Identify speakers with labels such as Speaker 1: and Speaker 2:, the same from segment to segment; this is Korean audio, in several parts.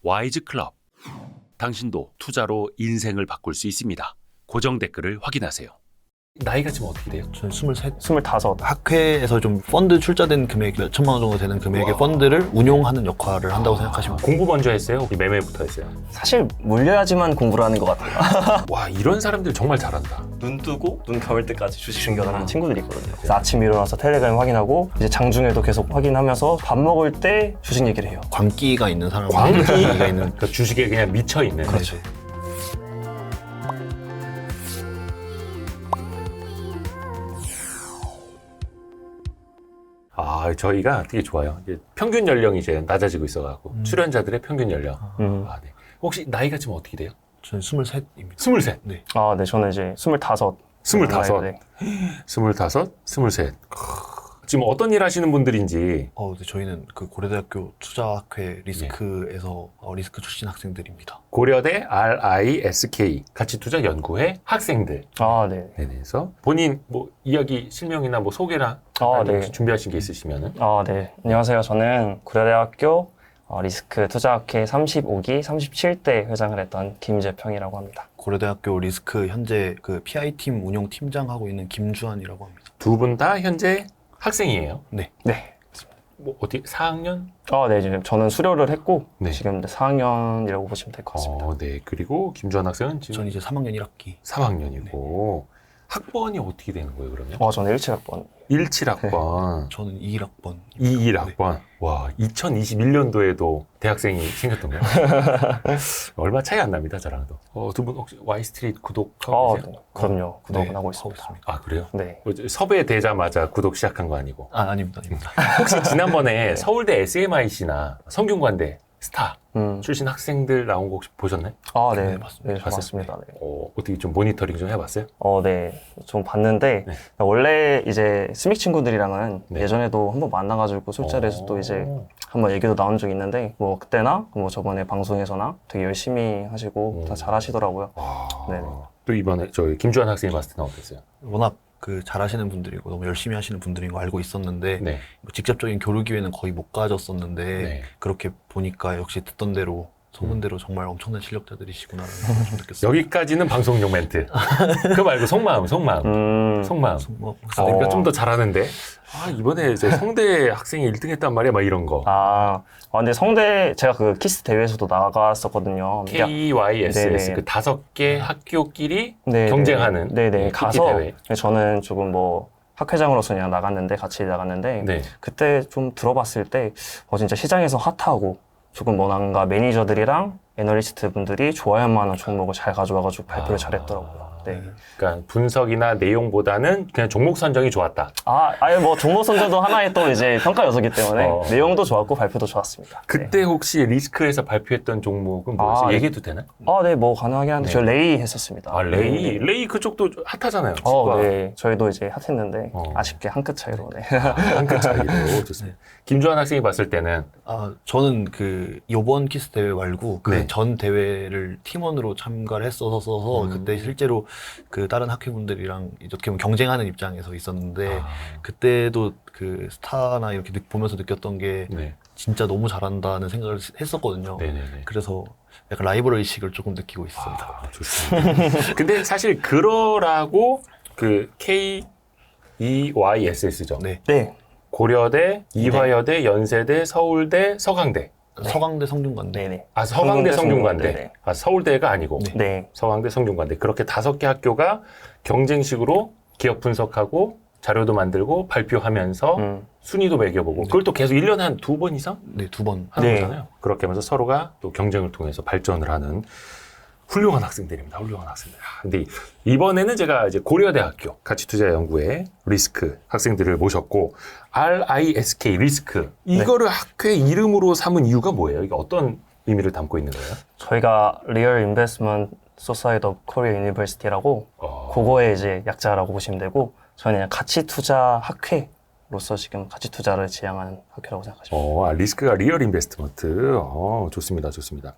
Speaker 1: 와이즈 클럽. 당신도 투자로 인생을 바꿀 수 있습니다. 고정 댓글을 확인하세요. 나이가 지금 어떻게 돼요?
Speaker 2: 저는 23.
Speaker 3: 25.
Speaker 2: 학회에서 좀 펀드 출자된 금액 몇 천만 원 정도 되는 금액의 펀드를 운용하는 역할을 한다고 생각하시면 돼요.
Speaker 1: 공부 먼저 했어요? 매매부터 했어요?
Speaker 3: 사실 물려야지만 공부를 하는 것 같아요.
Speaker 1: 와, 이런 사람들 정말 잘한다.
Speaker 3: 눈 뜨고 눈 감을 때까지 주식 충전하는 친구들이 있거든요. 그래서 아침에 일어나서 텔레그램 확인하고 이제 장중에도 계속 확인하면서 밥 먹을 때 주식 얘기를 해요.
Speaker 2: 광기가 있는 사람은
Speaker 1: 광기가
Speaker 2: 광기가 있는.
Speaker 1: 그 주식에 그냥 미쳐 있는.
Speaker 2: 그렇죠.
Speaker 1: 아, 저희가 되게 좋아요. 이제 평균 연령이 이제 낮아지고 있어가지고 출연자들의 평균 연령. 아, 네. 혹시 나이가 지금 어떻게 돼요?
Speaker 2: 저는 23입니다.
Speaker 1: 23.
Speaker 2: 네.
Speaker 3: 아, 네, 저는 이제 25.
Speaker 1: 25.
Speaker 3: 네.
Speaker 1: 25, 23. 지금 어떤 일 하시는 분들인지.
Speaker 2: 네, 저희는 그 고려대학교 투자학회 리스크에서 리스크 출신 학생들입니다.
Speaker 1: 고려대 RISK 가치투자연구회 학생들.
Speaker 3: 아, 네.
Speaker 1: 그래서 본인 뭐 이야기 실명이나 뭐 소개나
Speaker 3: 네.
Speaker 1: 혹시 준비하신 게 있으시면은.
Speaker 3: 아, 네. 안녕하세요. 저는 고려대학교 리스크 투자학회 35기 37대 회장을 했던 김재평이라고 합니다.
Speaker 2: 고려대학교 리스크 현재 그 PI팀 운영팀장하고 있는 김주환이라고 합니다.
Speaker 1: 두 분 다 현재 학생이에요.
Speaker 2: 네.
Speaker 3: 네.
Speaker 1: 뭐 어디 4학년?
Speaker 3: 아, 네. 지금 저는 수료를 했고
Speaker 1: 네.
Speaker 3: 지금 4학년이라고 보시면 될 것 같습니다.
Speaker 1: 네. 그리고 김주환 학생은 지금
Speaker 2: 전 이제 3학년 1학기.
Speaker 1: 3학년이고 학번이 어떻게 되는 거예요, 그러면?
Speaker 3: 저는 17학번.
Speaker 1: 17학번,
Speaker 2: 저는 21학번.
Speaker 1: 21학번. 와, 2021년도에도 대학생이 생겼던 거예요. 얼마 차이 안 납니다, 저랑도. 두 분 혹시 와이스트리트 구독하고 계세요?
Speaker 3: 네. 그럼요. 구독은
Speaker 2: 네,
Speaker 3: 하고 있습니다.
Speaker 1: 아, 그래요?
Speaker 3: 네.
Speaker 1: 섭외되자마자 구독 시작한 거 아니고.
Speaker 2: 아닙니다.
Speaker 1: 혹시 지난번에 서울대 SMIC나 성균관대 스타
Speaker 3: 음.
Speaker 1: 출신 학생들 나온 거 혹시 보셨나요?
Speaker 3: 아, 네.
Speaker 2: 네, 맞습니다.
Speaker 3: 네, 봤습니다. 네.
Speaker 1: 어떻게 좀 모니터링 좀 해봤어요?
Speaker 3: 네. 좀 봤는데,
Speaker 1: 네.
Speaker 3: 원래 이제 스믹 친구들이랑은
Speaker 1: 네.
Speaker 3: 예전에도 한번 만나가지고 술자리에서 또 이제 한번 얘기도 나온 적이 있는데, 뭐 그때나 뭐 저번에 방송에서나 되게 열심히 하시고 다 잘하시더라고요. 네네.
Speaker 1: 또 이번에 저희 김주환 학생이 봤을 때는 어땠어요?
Speaker 2: 워낙 그 잘하시는 분들이고 너무 열심히 하시는 분들인 거 알고 있었는데
Speaker 1: 네.
Speaker 2: 뭐 직접적인 교류 기회는 거의 못 가졌었는데
Speaker 1: 네.
Speaker 2: 그렇게 보니까 역시 듣던 대로 소문대로 정말 엄청난 실력자들이시구나라는 걸 좀 느꼈어요.
Speaker 1: 여기까지는 방송용 멘트. 그거 말고 속마음. 속마음.
Speaker 2: 뭐,
Speaker 1: 그러니까 좀 더 잘하는데. 이번에 이제 성대 학생이 1등 했단 말이야, 막 이런 거.
Speaker 3: 근데 성대, 제가 그 키스 대회에서도 나갔었거든요.
Speaker 1: KYSS,
Speaker 3: 네네.
Speaker 1: 그 5개 학교끼리
Speaker 3: 네네.
Speaker 1: 경쟁하는.
Speaker 3: 네네.
Speaker 1: PT
Speaker 3: 가서,
Speaker 1: 대회.
Speaker 3: 저는 조금 뭐, 학회장으로서 그냥 나갔는데, 같이 나갔는데,
Speaker 1: 네.
Speaker 3: 그때 좀 들어봤을 때, 진짜 시장에서 핫하고, 조금 뭔가 매니저들이랑 애널리스트 분들이 좋아할 만한 종목을 잘 가져와가지고 발표를 잘했더라고요. 네.
Speaker 1: 그러니까 분석이나 내용보다는 그냥 종목 선정이 좋았다.
Speaker 3: 아예 뭐 종목 선정도 하나의 또 이제 평가 요소기 때문에 내용도 좋았고 발표도 좋았습니다.
Speaker 1: 그때 혹시 리스크에서 발표했던 종목은 뭐였어요? 얘기해도 되나?
Speaker 3: 네, 뭐 가능하긴 한데 저 레이 했었습니다.
Speaker 1: 레이?
Speaker 3: 네.
Speaker 1: 레이 그쪽도 핫하잖아요. 치과.
Speaker 3: 네. 저희도 이제 핫했는데 아쉽게 한 끗 차이로. 네.
Speaker 1: 한 끗 차이로. 좋습니다. 김주환 학생이 봤을 때는
Speaker 2: 저는 그 요번 키스 대회 말고 그
Speaker 1: 네.
Speaker 2: 전 대회를 팀원으로 참가를 했어서 그때 실제로 그 다른 학회분들이랑 어떻게 보면 경쟁하는 입장에서 있었는데 그때도 그 스타나 이렇게 보면서 느꼈던 게
Speaker 1: 네.
Speaker 2: 진짜 너무 잘한다는 생각을 했었거든요.
Speaker 1: 네네네.
Speaker 2: 그래서 약간 라이벌 의식을 조금 느끼고 있습니다.
Speaker 1: 좋습니다. 근데 사실 그러라고 그 KEYSS죠.
Speaker 2: 네.
Speaker 3: 네.
Speaker 1: 고려대, 이화여대, 연세대, 서울대, 서강대.
Speaker 2: 서강대, 성균관대.
Speaker 3: 네네.
Speaker 1: 서강대, 성균관대.
Speaker 3: 네네.
Speaker 1: 서울대가 아니고.
Speaker 3: 네.
Speaker 1: 서강대, 성균관대. 그렇게 5개 학교가 경쟁식으로 기업 분석하고 자료도 만들고 발표하면서 순위도 매겨보고 그걸 또 계속 1년에 한 2번 이상?
Speaker 2: 네, 2번
Speaker 1: 하는 거잖아요. 그렇게 하면서 서로가 또 경쟁을 통해서 발전을 하는 훌륭한 학생들입니다. 훌륭한 학생들. 근데 이번에는 제가 이제 고려대학교 가치투자연구회 리스크 학생들을 모셨고 RISK 리스크 이거를 학회 이름으로 삼은 이유가 뭐예요? 이게 어떤 의미를 담고 있는 거예요?
Speaker 3: 저희가 Real Investment Society of Korea University라고 그거의 이제 약자라고 보시면 되고 저희는 그냥 가치 투자 학회로서 지금 가치 투자를 지향하는 학회라고 생각하시면
Speaker 1: 리스크가 리얼 인베스트먼트. 좋습니다. 좋습니다.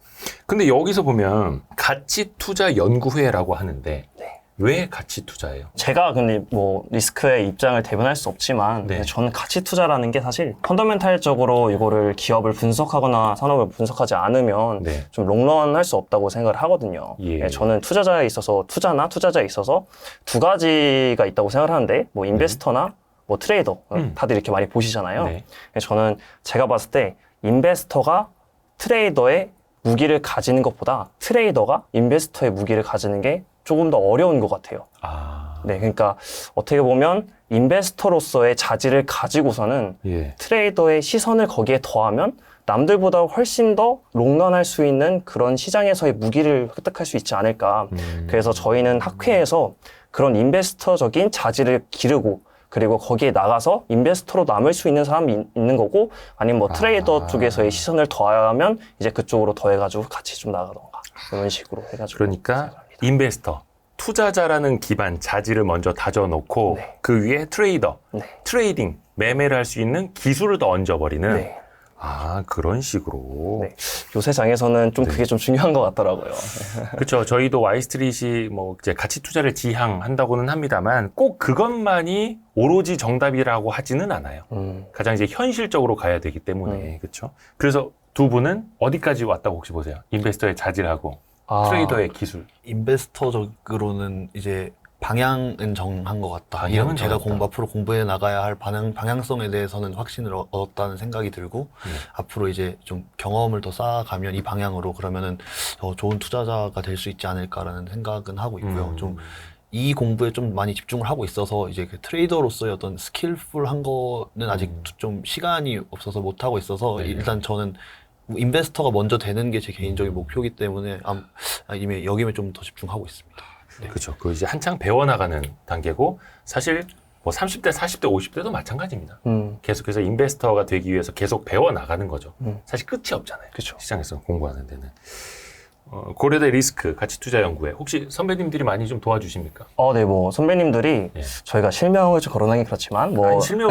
Speaker 1: 근데 여기서 보면 가치 투자 연구회라고 하는데 왜 가치 투자예요?
Speaker 3: 제가 근데 뭐 리스크의 입장을 대변할 수 없지만
Speaker 1: 네.
Speaker 3: 저는 가치 투자라는 게 사실 펀더멘탈적으로 이거를 기업을 분석하거나 산업을 분석하지 않으면
Speaker 1: 네.
Speaker 3: 좀 롱런 할 수 없다고 생각을 하거든요.
Speaker 1: 예.
Speaker 3: 네, 저는 투자자에 있어서 투자자에 있어서 두 가지가 있다고 생각을 하는데 뭐 인베스터나 뭐 트레이더 다들 이렇게 많이 보시잖아요.
Speaker 1: 네.
Speaker 3: 저는 제가 봤을 때 인베스터가 트레이더의 무기를 가지는 것보다 트레이더가 인베스터의 무기를 가지는 게 조금 더 어려운 것 같아요.
Speaker 1: 아,
Speaker 3: 네, 그러니까 어떻게 보면 인베스터로서의 자질을 가지고서는
Speaker 1: 예.
Speaker 3: 트레이더의 시선을 거기에 더하면 남들보다 훨씬 더 롱런할 수 있는 그런 시장에서의 무기를 획득할 수 있지 않을까. 그래서 저희는 학회에서 그런 인베스터적인 자질을 기르고 그리고 거기에 나가서 인베스터로 남을 수 있는 사람이 있는 거고 아니면 뭐 트레이더 쪽에서의 시선을 더하면 이제 그쪽으로 더해가지고 같이 좀 나가던가 이런 식으로 해가지고
Speaker 1: 그러니까
Speaker 3: 생각합니다.
Speaker 1: 인베스터, 투자자라는 기반 자질을 먼저 다져놓고
Speaker 3: 네.
Speaker 1: 그 위에 트레이더,
Speaker 3: 네.
Speaker 1: 트레이딩, 매매를 할 수 있는 기술을 더 얹어버리는
Speaker 3: 네.
Speaker 1: 아, 그런 식으로.
Speaker 3: 네. 요새 장에서는 좀 그게 좀 중요한 것 같더라고요.
Speaker 1: 그렇죠. 저희도 와이스트릿이 뭐 이제 가치 투자를 지향한다고는 합니다만 꼭 그것만이 오로지 정답이라고 하지는 않아요. 가장 이제 현실적으로 가야 되기 때문에 그렇죠. 그래서 두 분은 어디까지 왔다고 혹시 보세요? 인베스터의 자질하고 트레이더의 기술.
Speaker 2: 인베스터적으로는 이제 방향은 정한 것 같다.
Speaker 1: 방향은
Speaker 2: 제가
Speaker 1: 정했다.
Speaker 2: 앞으로 공부해 나가야 할 방향성에 대해서는 확신을 얻었다는 생각이 들고 앞으로 이제 좀 경험을 더 쌓아가면 이 방향으로 그러면은 더 좋은 투자자가 될 수 있지 않을까라는 생각은 하고 있고요. 좀 이 공부에 좀 많이 집중을 하고 있어서 이제 그 트레이더로서의 어떤 스킬풀한 거는 아직 좀 시간이 없어서 못 하고 있어서
Speaker 1: 네.
Speaker 2: 일단 저는 인베스터가 먼저 되는 게 제 개인적인 목표이기 때문에 이미 여기에 좀 더 집중하고 있습니다.
Speaker 1: 그렇죠. 그 이제 한창 배워나가는 단계고 사실 뭐 30대, 40대, 50대도 마찬가지입니다. 계속해서 인베스터가 되기 위해서 계속 배워나가는 거죠. 사실 끝이 없잖아요.
Speaker 3: 그쵸.
Speaker 1: 시장에서 공부하는 데는. 고려대 리스크 가치 투자 연구회 혹시 선배님들이 많이 좀 도와주십니까?
Speaker 3: 네, 뭐 선배님들이
Speaker 1: 예.
Speaker 3: 저희가 실명을 좀 거론하기 그렇지만 뭐
Speaker 1: 아니, 실명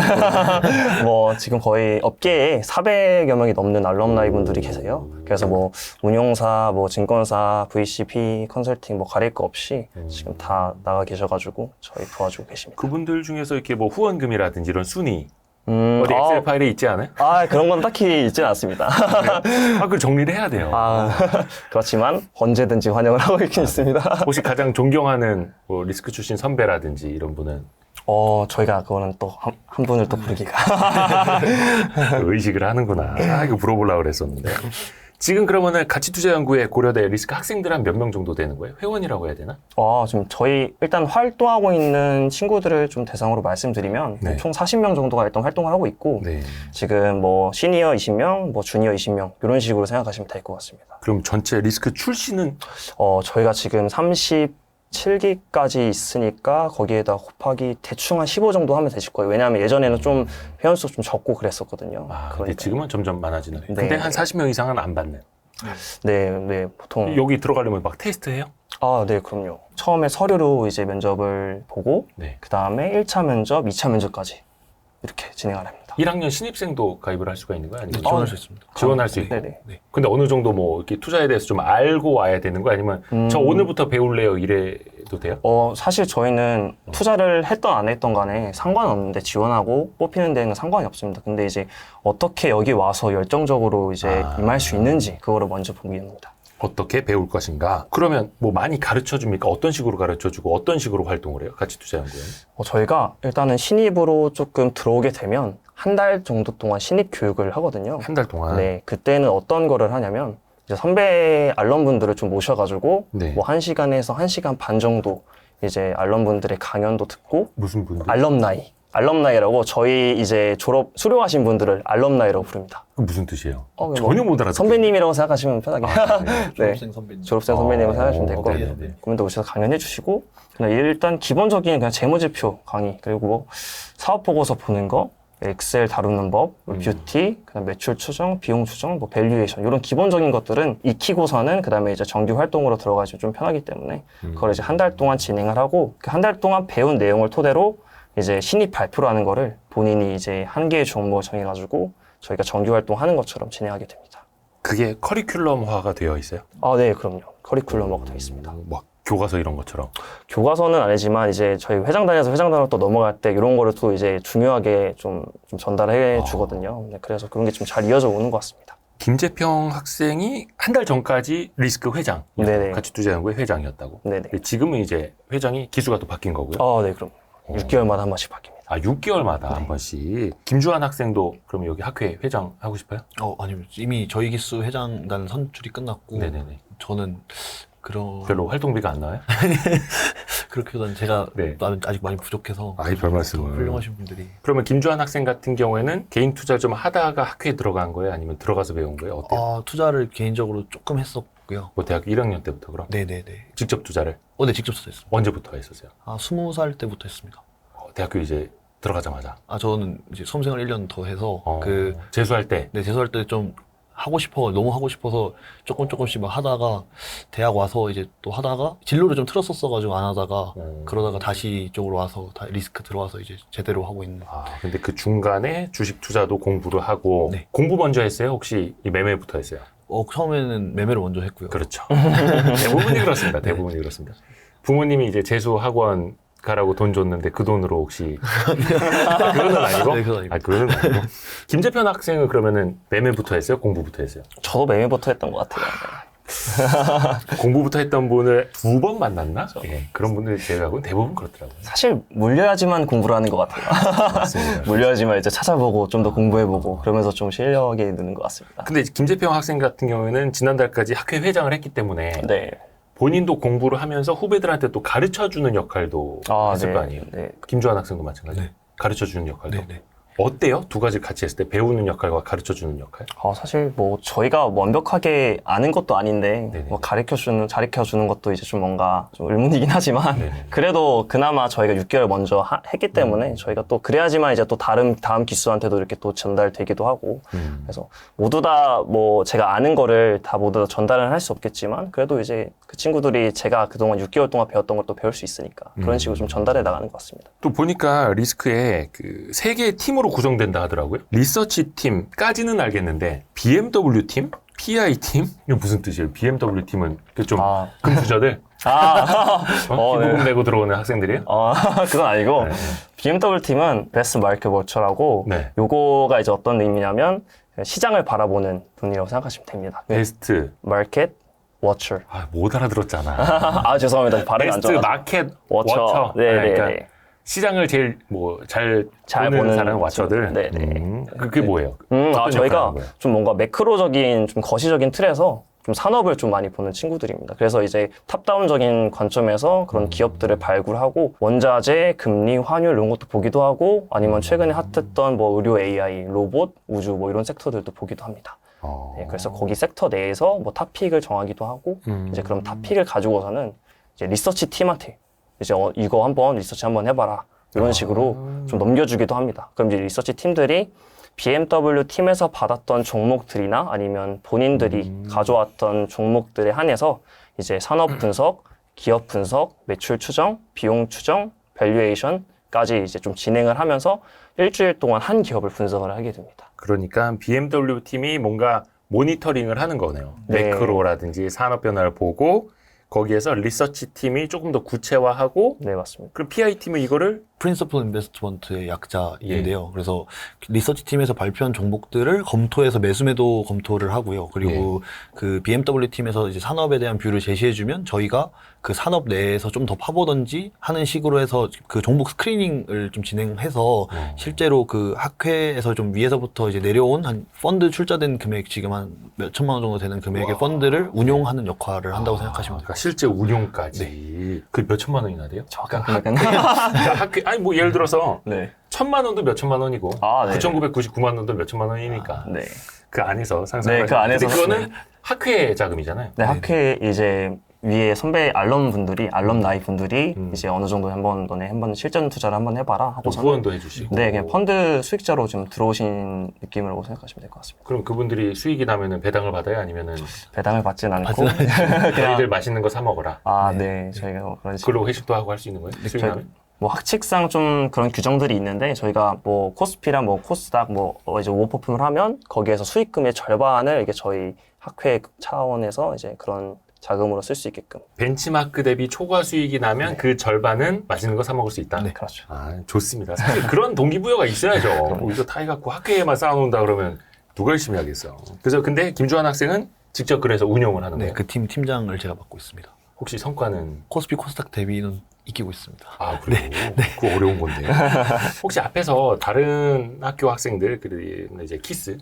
Speaker 3: 뭐 지금 거의 업계에 400여 명이 넘는 알럼나이 분들이 계세요. 그래서 뭐 운용사, 뭐 증권사, VCP, 컨설팅 뭐 가릴 거 없이 지금 다 나가 계셔가지고 저희 도와주고 계십니다.
Speaker 1: 그분들 중에서 이렇게 뭐 후원금이라든지 이런 순위
Speaker 3: 음,
Speaker 1: 어디 엑셀 파일에 있지 않아요?
Speaker 3: 그런 건 딱히 있지는 않습니다.
Speaker 1: 그걸 정리를 해야 돼요.
Speaker 3: 그렇지만 언제든지 환영을 하고 있긴 있습니다.
Speaker 1: 혹시 가장 존경하는 뭐 리스크 출신 선배라든지 이런 분은
Speaker 3: 저희가 그거는 또 한 분을 또 부르기가.
Speaker 1: 의식을 하는구나. 이거 물어보려고 그랬었는데. 지금 그러면은 가치투자연구회 고려대 리스크 학생들 한 몇 명 정도 되는 거예요? 회원이라고 해야 되나?
Speaker 3: 지금 저희 일단 활동하고 있는 친구들을 좀 대상으로 말씀드리면
Speaker 1: 네.
Speaker 3: 총 40명 정도가 일단 활동을 하고 있고
Speaker 1: 네.
Speaker 3: 지금 뭐 시니어 20명, 뭐 주니어 20명 이런 식으로 생각하시면 될 것 같습니다.
Speaker 1: 그럼 전체 리스크 출신은
Speaker 3: 저희가 지금 37기까지 있으니까 거기에다 곱하기 대충 한 15 정도 하면 되실 거예요. 왜냐하면 예전에는 좀 회원수 좀 적고 그랬었거든요.
Speaker 1: 근데
Speaker 3: 그러니까.
Speaker 1: 지금은 점점 많아지는.
Speaker 3: 네.
Speaker 1: 근데 한 40명 이상은 안 받는.
Speaker 3: 네, 보통.
Speaker 1: 여기 들어가려면 막 테스트 해요?
Speaker 3: 네, 그럼요. 처음에 서류로 이제 면접을 보고,
Speaker 1: 네.
Speaker 3: 그 다음에 1차 면접, 2차 면접까지 이렇게 진행을 합니다.
Speaker 1: 1학년 신입생도 가입을 할 수가 있는 거예요? 아니면
Speaker 2: 지원할 수 있습니다.
Speaker 1: 지원할 수 있고.
Speaker 3: 네네.
Speaker 1: 근데 어느 정도 뭐 이렇게 투자에 대해서 좀 알고 와야 되는 거 아니면 저 오늘부터 배울래요 이래도 돼요?
Speaker 3: 사실 저희는 투자를 했던 안 했던 간에 상관없는데 지원하고 뽑히는 데는 상관이 없습니다. 근데 이제 어떻게 여기 와서 열정적으로 이제 임할 수 있는지 그거를 먼저 보기입니다.
Speaker 1: 어떻게 배울 것인가? 그러면 뭐 많이 가르쳐 줍니까? 어떤 식으로 가르쳐 주고 어떤 식으로 활동을 해요? 가치투자연구원.
Speaker 3: 저희가 일단은 신입으로 조금 들어오게 되면 한 달 정도 동안 신입 교육을 하거든요.
Speaker 1: 한 달 동안.
Speaker 3: 네, 그때는 어떤 거를 하냐면 이제 선배 알럼분들을 좀 모셔가지고
Speaker 1: 네.
Speaker 3: 뭐 1시간에서 1시간 반 정도 이제 알럼분들의 강연도 듣고
Speaker 1: 무슨 분들?
Speaker 3: 알럼나이라고 저희 이제 수료하신 분들을 알럼나이라고 부릅니다.
Speaker 1: 그 무슨 뜻이에요?
Speaker 3: 뭐
Speaker 1: 전혀 못 알아듣겠어요.
Speaker 3: 선배님이라고 생각하시면 편하게. 네.
Speaker 2: 졸업생 선배님.
Speaker 3: 졸업생 선배님을 생각하시면 될 거예요.
Speaker 1: 네네네.
Speaker 3: 그분들 오셔서 강연해 주시고 그냥 일단 기본적인 그냥 재무제표 강의 그리고 뭐 사업보고서 보는 거 엑셀 다루는 법, 뷰티, 그다음 매출 추정, 비용 추정, 뭐 밸류에이션 이런 기본적인 것들은 익히고서는 그다음에 이제 정규 활동으로 들어가시면 좀 편하기 때문에 그걸 이제 한 달 동안 진행을 하고 그 한 달 동안 배운 내용을 토대로 이제 신입 발표라는 거를 본인이 이제 한 개의 종목을 정해가지고 저희가 정규 활동하는 것처럼 진행하게 됩니다.
Speaker 1: 그게 커리큘럼화가 되어 있어요?
Speaker 3: 네, 그럼요. 커리큘럼화가 되어 있습니다.
Speaker 1: 막 교과서 이런 것처럼.
Speaker 3: 교과서는 아니지만 이제 저희 회장단에서 회장단으로 또 넘어갈 때 이런 거를 또 이제 중요하게 좀 전달해 주거든요. 네, 그래서 그런 게 좀 잘 이어져 오는 것 같습니다.
Speaker 1: 김재평 학생이 한 달 전까지 리스크 회장,
Speaker 3: 네네.
Speaker 1: 가치투자연구회 회장이었다고.
Speaker 3: 네네.
Speaker 1: 근데 지금은 이제 회장이 기수가 또 바뀐 거고요.
Speaker 3: 네, 그럼 6개월마다 한 번씩 바뀝니다.
Speaker 1: 6개월마다 한 번씩. 김주환 학생도 그러면 여기 학회 회장 하고 싶어요?
Speaker 2: 아니면 이미 저희 기수 회장단 선출이 끝났고
Speaker 1: 네네네.
Speaker 2: 저는 그런
Speaker 1: 별로 활동비가 안 나와요?
Speaker 2: 그렇게보다는 제가
Speaker 1: 네.
Speaker 2: 아직 많이 부족해서
Speaker 1: 아이, 별 말씀을.
Speaker 2: 훌륭하신 분들이
Speaker 1: 그러면 김주환 학생 같은 경우에는 개인 투자 좀 하다가 학회에 들어간 거예요? 아니면 들어가서 배운 거예요? 어때요?
Speaker 2: 투자를 개인적으로 조금 했었고요.
Speaker 1: 뭐 대학교 1학년 때부터 그럼?
Speaker 2: 네네네.
Speaker 1: 직접 투자를
Speaker 2: 네, 직접 투자했습니다.
Speaker 1: 언제부터 했었어요?
Speaker 2: 20살 때부터 했습니다.
Speaker 1: 대학교 이제 들어가자마자.
Speaker 2: 저는 이제 수험생활 1년 더 해서
Speaker 1: 재수할 때.
Speaker 2: 재수할 때 좀 너무 하고 싶어서 조금씩 막 하다가 대학 와서 이제 또 하다가 진로를 좀 틀었었어가지고 안 하다가 그러다가 다시 이쪽으로 와서 리스크 들어와서 이제 제대로 하고 있는.
Speaker 1: 근데 그 중간에 주식 투자도 공부를 하고
Speaker 2: 네.
Speaker 1: 공부 먼저 했어요? 혹시 이 매매부터 했어요?
Speaker 2: 처음에는 매매를 먼저 했고요.
Speaker 1: 그렇죠. 대부분이 그렇습니다. 대부분이 그렇습니다. 부모님이 이제 재수 학원 가라고 돈 줬는데 그 돈으로 혹시 그건 아니고?
Speaker 2: 네, 그건 아니고.
Speaker 1: 그건 아니고. 김재편 학생은 그러면은 매매부터 했어요? 공부부터 했어요?
Speaker 3: 저도 매매부터 했던 것 같아요.
Speaker 1: 공부부터 했던 분을 2번 만났나? 예, 그런 분들 제외하고는 대부분 그렇더라고요.
Speaker 3: 사실 물려야지만 공부를 하는 것 같아요.
Speaker 1: 맞습니다.
Speaker 3: 물려야지만 이제 찾아보고 좀 더 공부해보고 그러면서 좀 실력이 느는 것 같습니다.
Speaker 1: 근데 김재평 학생 같은 경우에는 지난달까지 학회 회장을 했기 때문에
Speaker 3: 네.
Speaker 1: 본인도 공부를 하면서 후배들한테 또 가르쳐주는 역할도 했을
Speaker 3: 네.
Speaker 1: 거 아니에요?
Speaker 3: 네.
Speaker 1: 김주환 학생도 마찬가지.
Speaker 2: 네.
Speaker 1: 가르쳐주는 역할도.
Speaker 2: 네네.
Speaker 1: 어때요? 두 가지 같이 했을 때 배우는 역할과 가르쳐주는 역할?
Speaker 3: 사실 뭐 저희가 완벽하게 아는 것도 아닌데
Speaker 1: 네네.
Speaker 3: 뭐 가르쳐주는 것도 이제 좀 뭔가 좀 의문이긴 하지만
Speaker 1: 네네.
Speaker 3: 그래도 그나마 저희가 6개월 먼저 했기 때문에 저희가 또 그래야지만 이제 또 다음 기수한테도 이렇게 또 전달되기도 하고 그래서 모두 다 뭐 제가 아는 거를 다 모두 다 전달은 할 수 없겠지만 그래도 이제 그 친구들이 제가 그동안 6개월 동안 배웠던 걸 또 배울 수 있으니까 그런 식으로 좀 전달해 나가는 것 같습니다.
Speaker 1: 또 보니까 리스크에 그 3개의 팀으로 구성된다 하더라고요. 리서치 팀까지는 알겠는데 BMW 팀? PI 팀? 이게 무슨 뜻이에요? BMW 팀은 좀 금수저들? 기부금
Speaker 3: 네.
Speaker 1: 내고 들어오는 학생들이에요?
Speaker 3: 그건 아니고
Speaker 1: 네.
Speaker 3: BMW 팀은 베스트 마켓 워처라고
Speaker 1: 네.
Speaker 3: 요거가 이제 어떤 의미냐면 시장을 바라보는 분이라고 생각하시면 됩니다.
Speaker 1: 베스트
Speaker 3: 마켓 워처.
Speaker 1: 못 알아들었잖아.
Speaker 3: 죄송합니다. 발음이 안
Speaker 1: 베스트
Speaker 3: 좋아서.
Speaker 1: 마켓 워처.
Speaker 3: 네.
Speaker 1: 그러니까 시장을 제일 잘 보는 사람 워처들.
Speaker 3: 네네.
Speaker 1: 그게 뭐예요? 어떤 역할을
Speaker 3: 저희가
Speaker 1: 하는 거예요?
Speaker 3: 좀 뭔가 매크로적인 좀 거시적인 틀에서 좀 산업을 좀 많이 보는 친구들입니다. 그래서 이제 탑다운적인 관점에서 그런 기업들을 발굴하고 원자재, 금리, 환율 이런 것도 보기도 하고 아니면 최근에 핫했던 뭐 의료 AI, 로봇, 우주 뭐 이런 섹터들도 보기도 합니다. 네, 그래서 거기 섹터 내에서 뭐 탑픽을 정하기도 하고 이제 그럼 탑픽을 가지고서는 이제 리서치 팀한테 이제 이거 한번 리서치 한번 해봐라 이런 식으로 좀 넘겨주기도 합니다. 그럼 이제 리서치 팀들이 BMW 팀에서 받았던 종목들이나 아니면 본인들이 가져왔던 종목들에 한해서 이제 산업 분석, 기업 분석, 매출 추정, 비용 추정, 밸류에이션까지 이제 좀 진행을 하면서 일주일 동안 한 기업을 분석을 하게 됩니다.
Speaker 1: 그러니까 BMW 팀이 뭔가 모니터링을 하는 거네요.
Speaker 3: 네.
Speaker 1: 매크로라든지 산업 변화를 보고 거기에서 리서치 팀이 조금 더 구체화하고
Speaker 3: 네, 맞습니다.
Speaker 1: 그럼 PI 팀은 이거를
Speaker 2: 프린서플 인베스트먼트의 약자인데요. 그래서 리서치 팀에서 발표한 종목들을 검토해서 매수매도 검토를 하고요. 그리고 그 BMW 팀에서 이제 산업에 대한 뷰를 제시해주면 저희가 그 산업 내에서 좀 더 파보던지 하는 식으로 해서 그 종목 스크리닝을 좀 진행해서 실제로 그 학회에서 좀 위에서부터 이제 내려온 한 펀드 출자된 금액 지금 한 몇 천만 원 정도 되는 금액의 펀드를 운용하는 역할을 한다고 생각하시면 돼요.
Speaker 1: 그러니까 실제 운용까지 그 몇 천만 원이나 돼요?
Speaker 3: 정확한
Speaker 1: 그러니까
Speaker 3: 금액은
Speaker 1: 학회 아니 뭐 예를 들어서
Speaker 3: 네.
Speaker 1: 1,000만 원도 몇 천만 원이고
Speaker 3: 네.
Speaker 1: 9,999만 원도 몇 천만 원이니까
Speaker 3: 네.
Speaker 1: 그 안에서 상상을
Speaker 3: 네, 그 안에서
Speaker 1: 근데 그거는 학회 자금이잖아요.
Speaker 3: 네, 학회 이제 위에 선배 알럼나이 분들이 이제 어느 정도 너네 한번 실전 투자를 한번 해봐라
Speaker 1: 또
Speaker 3: 하고서
Speaker 1: 후원도 해주시고.
Speaker 3: 네, 그냥 펀드 수익자로 좀 들어오신 느낌이라고 생각하시면 될 것 같습니다.
Speaker 1: 그럼 그분들이 수익이 나면은 배당을 받아요? 아니면은
Speaker 3: 배당을 받진 않고
Speaker 1: 저희들 맛있는 거 사 먹어라.
Speaker 3: 네, 저희가 뭐 그런 식으로
Speaker 1: 그걸로 회식도 하고 할 수 있는 거예요? 수익 나면?
Speaker 3: 뭐 학칙상 좀 그런 규정들이 있는데 저희가 뭐 코스피랑 뭐 코스닥 뭐 이제 오퍼품을 하면 거기에서 수익금의 절반을 이게 저희 학회 차원에서 이제 그런 자금으로 쓸 수 있게끔.
Speaker 1: 벤치마크 대비 초과 수익이 나면 그 절반은 맛있는 거 사 먹을 수 있다.
Speaker 2: 네.
Speaker 3: 그렇죠.
Speaker 1: 아, 좋습니다. 사실 그런 동기부여가 있어야죠. 이거 타이 갖고 학회에만 쌓아놓는다 그러면 누가 열심히 하겠어. 그래서 근데 김주환 학생은 직접 그래서 운영을 하는
Speaker 2: 네,
Speaker 1: 거예요.
Speaker 2: 그 팀장을 제가 맡고 있습니다.
Speaker 1: 혹시 성과는?
Speaker 2: 코스피 코스닥 대비는 이기고 있습니다.
Speaker 1: 아, 그래요? 그거 어려운 건데. 혹시 앞에서 다른 학교 학생들, 그리고 이제 키스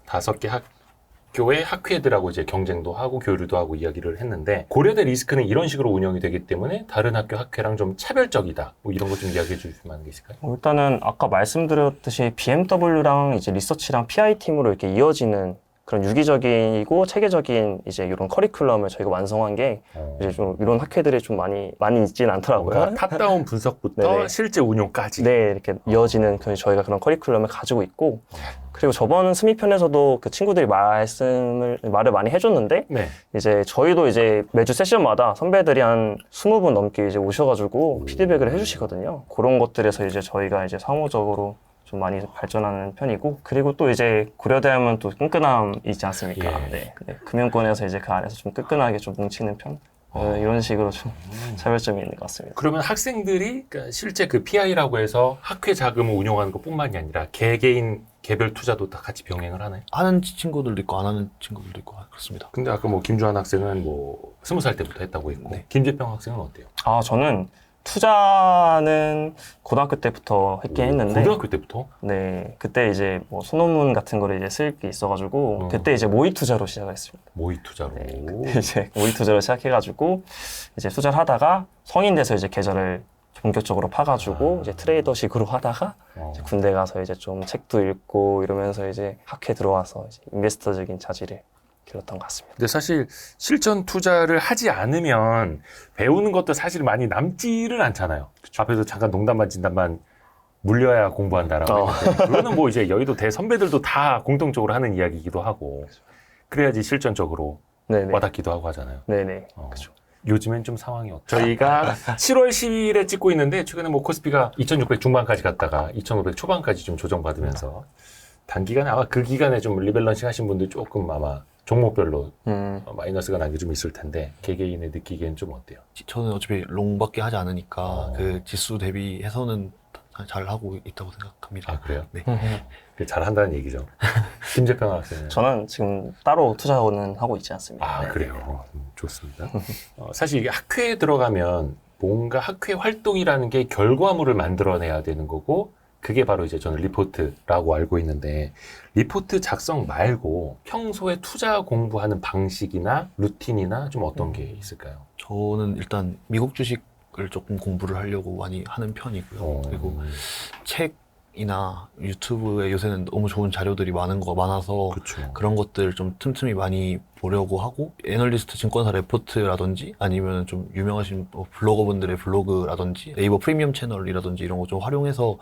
Speaker 1: 5개 학교의 학회들하고 이제 경쟁도 하고 교류도 하고 이야기를 했는데, 고려대 리스크는 이런 식으로 운영이 되기 때문에 다른 학교 학회랑 좀 차별적이다. 뭐 이런 것 좀 이야기해 주실 만한 게 있을까요?
Speaker 3: 일단은 아까 말씀드렸듯이 BMW랑 이제 리서치랑 PI 팀으로 이렇게 이어지는 그런 유기적이고 체계적인 이제 이런 커리큘럼을 저희가 완성한 게 이제 좀 이런 학회들이 좀 많이 있진 않더라고요.
Speaker 1: 뭔가 탑다운 분석부터
Speaker 3: 네네.
Speaker 1: 실제 운용까지.
Speaker 3: 네, 이렇게 이어지는 저희가 그런 커리큘럼을 가지고 있고, 그리고 저번 스미편에서도 그 친구들이 말을 많이 해줬는데,
Speaker 1: 네.
Speaker 3: 이제 저희도 이제 매주 세션마다 선배들이 한 20분 넘게 이제 오셔가지고 피드백을 해주시거든요. 그런 것들에서 이제 저희가 이제 상호적으로 좀 많이 발전하는 편이고, 그리고 또 이제 고려대하면 또 끈끈함이 있지 않습니까?
Speaker 1: 예.
Speaker 3: 네. 금융권에서 이제 그 안에서 좀 끈끈하게 좀 뭉치는 편? 이런 식으로 좀 차별점이 있는 것 같습니다.
Speaker 1: 그러면 학생들이 그러니까 실제 그 PI라고 해서 학회 자금을 운용하는 것뿐만이 아니라 개개인 개별 투자도 다 같이 병행을 하나요?
Speaker 2: 하는 친구들도 있고 안 하는 친구들도 있고 그렇습니다.
Speaker 1: 근데 아까 뭐 김주환 학생은 뭐 20살 때부터 했다고 했고,
Speaker 2: 네.
Speaker 1: 김재평 학생은 어때요?
Speaker 3: 저는 투자는 고등학교 때부터 했긴 했는데,
Speaker 1: 고등학교 때부터?
Speaker 3: 네, 그때 이제 뭐 소논문 같은 거를 이제 쓸 게 있어가지고, 그때 이제 모의 투자로 시작을 했습니다.
Speaker 1: 모의 투자로.
Speaker 3: 네, 그때 이제 모의 투자로 시작해가지고, 이제 투자를 하다가 성인 돼서 이제 계좌를 본격적으로 파가지고, 이제 트레이더식으로 하다가, 이제 군대 가서 이제 좀 책도 읽고 이러면서 이제 학회 들어와서 이제 인베스터적인 자질을 길렀던 것 같습니다.
Speaker 1: 근데 사실 실전 투자를 하지 않으면 배우는 것도 사실 많이 남지를 않잖아요. 앞에서 잠깐 농담만 진담만 물려야 공부한다라고 했는데, 그거는 뭐 이제 여의도 대선배들도 다 공통적으로 하는 이야기이기도 하고, 그래야지 실전적으로
Speaker 3: 네네.
Speaker 1: 와닿기도 하고 하잖아요.
Speaker 3: 네네. 그렇죠.
Speaker 1: 요즘엔 좀 상황이 어때요? 저희가 7월 10일에 찍고 있는데, 최근에 뭐 코스피가 2600 중반까지 갔다가 2500 초반까지 좀 조정받으면서 단기간에 아마 그 기간에 좀 리밸런싱 하신 분들 조금 아마 종목별로 마이너스가 난 게 좀 있을 텐데, 개개인의 느끼기엔 좀 어때요?
Speaker 2: 저는 어차피 롱밖에 하지 않으니까 그 지수 대비해서는 잘 하고 있다고 생각합니다.
Speaker 1: 아, 그래요?
Speaker 2: 네.
Speaker 1: 잘 한다는 얘기죠. 김재평 학생은?
Speaker 3: 저는 지금 따로 투자는 하고 있지 않습니다.
Speaker 1: 아,
Speaker 3: 네.
Speaker 1: 그래요. 좋습니다. 사실 이게 학회에 들어가면 뭔가 학회 활동이라는 게 결과물을 만들어내야 되는 거고, 그게 바로 이제 저는 리포트라고 알고 있는데, 리포트 작성 말고 평소에 투자 공부하는 방식이나 루틴이나 좀 어떤 게 있을까요?
Speaker 2: 저는 일단 미국 주식을 조금 공부를 하려고 많이 하는 편이고요. 그리고 책이나 유튜브에 요새는 너무 좋은 자료들이 많아서
Speaker 1: 그렇죠.
Speaker 2: 그런 것들 좀 틈틈이 많이 보려고 하고, 애널리스트 증권사 레포트라든지 아니면 좀 유명하신 블로거분들의 블로그라든지 네이버 프리미엄 채널이라든지 이런 거 좀 활용해서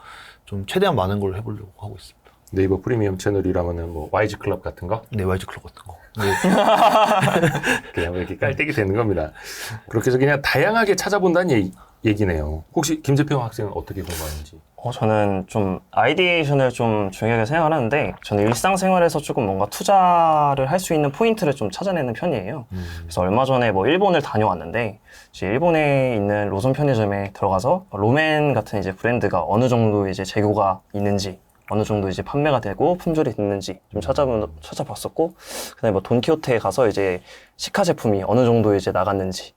Speaker 2: 좀 최대한 많은 걸 해보려고 하고 있습니다.
Speaker 1: 네이버 프리미엄 채널이라면은 뭐 와이즈 클럽 같은 거?
Speaker 2: 네, 와이즈 클럽 같은 거. 네.
Speaker 1: 그냥 이렇게 깔때기 되는 겁니다. 그렇게 해서 그냥 다양하게 찾아본다는 얘기네요. 혹시 김재평 학생은 어떻게 공부하는지?
Speaker 3: 저는 좀 아이디에이션을 좀 중요하게 생각하는데, 저는 일상생활에서 조금 뭔가 투자를 할 수 있는 포인트를 좀 찾아내는 편이에요. 그래서 얼마 전에 뭐 일본을 다녀왔는데, 이제 일본에 있는 로손 편의점에 들어가서 로맨 같은 이제 브랜드가 어느 정도 이제 재고가 있는지, 어느 정도 이제 판매가 되고 품절이 됐는지 좀 찾아봤었고, 그다음에 뭐 돈키호테에 가서 이제 시카 제품이 어느 정도 이제 나갔는지,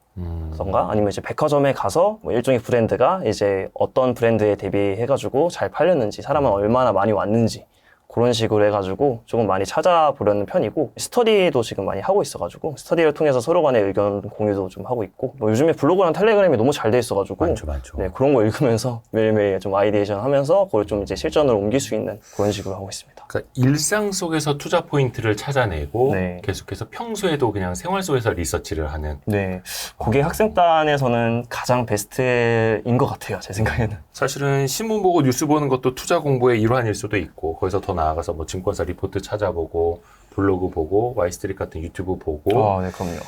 Speaker 3: 던가 아니면 이제 백화점에 가서 뭐 일종의 브랜드가 이제 어떤 브랜드에 대비해가지고 잘 팔렸는지, 사람은 얼마나 많이 왔는지, 그런 식으로 해가지고 조금 많이 찾아보려는 편이고, 스터디도 지금 많이 하고 있어가지고 스터디를 통해서 서로 간의 의견 공유도 좀 하고 있고, 뭐 요즘에 블로그랑 텔레그램이 너무 잘 돼 있어가지고
Speaker 1: 많죠.
Speaker 3: 네, 그런 거 읽으면서 매일매일 좀 아이디에이션 하면서 그걸 좀 이제 실전으로 옮길 수 있는 그런 식으로 하고 있습니다.
Speaker 1: 그러니까 일상 속에서 투자 포인트를 찾아내고
Speaker 3: 네.
Speaker 1: 계속해서 평소에도 그냥 생활 속에서 리서치를 하는.
Speaker 3: 네, 그게 학생단에서는 가장 베스트인 것 같아요, 제 생각에는.
Speaker 1: 사실은 신문 보고 뉴스 보는 것도 투자 공부의 일환일 수도 있고, 거기서 더 나아가서 뭐 증권사 리포트 찾아보고 블로그 보고 와이스트릿 같은 유튜브 보고.
Speaker 3: 네, 그럼요.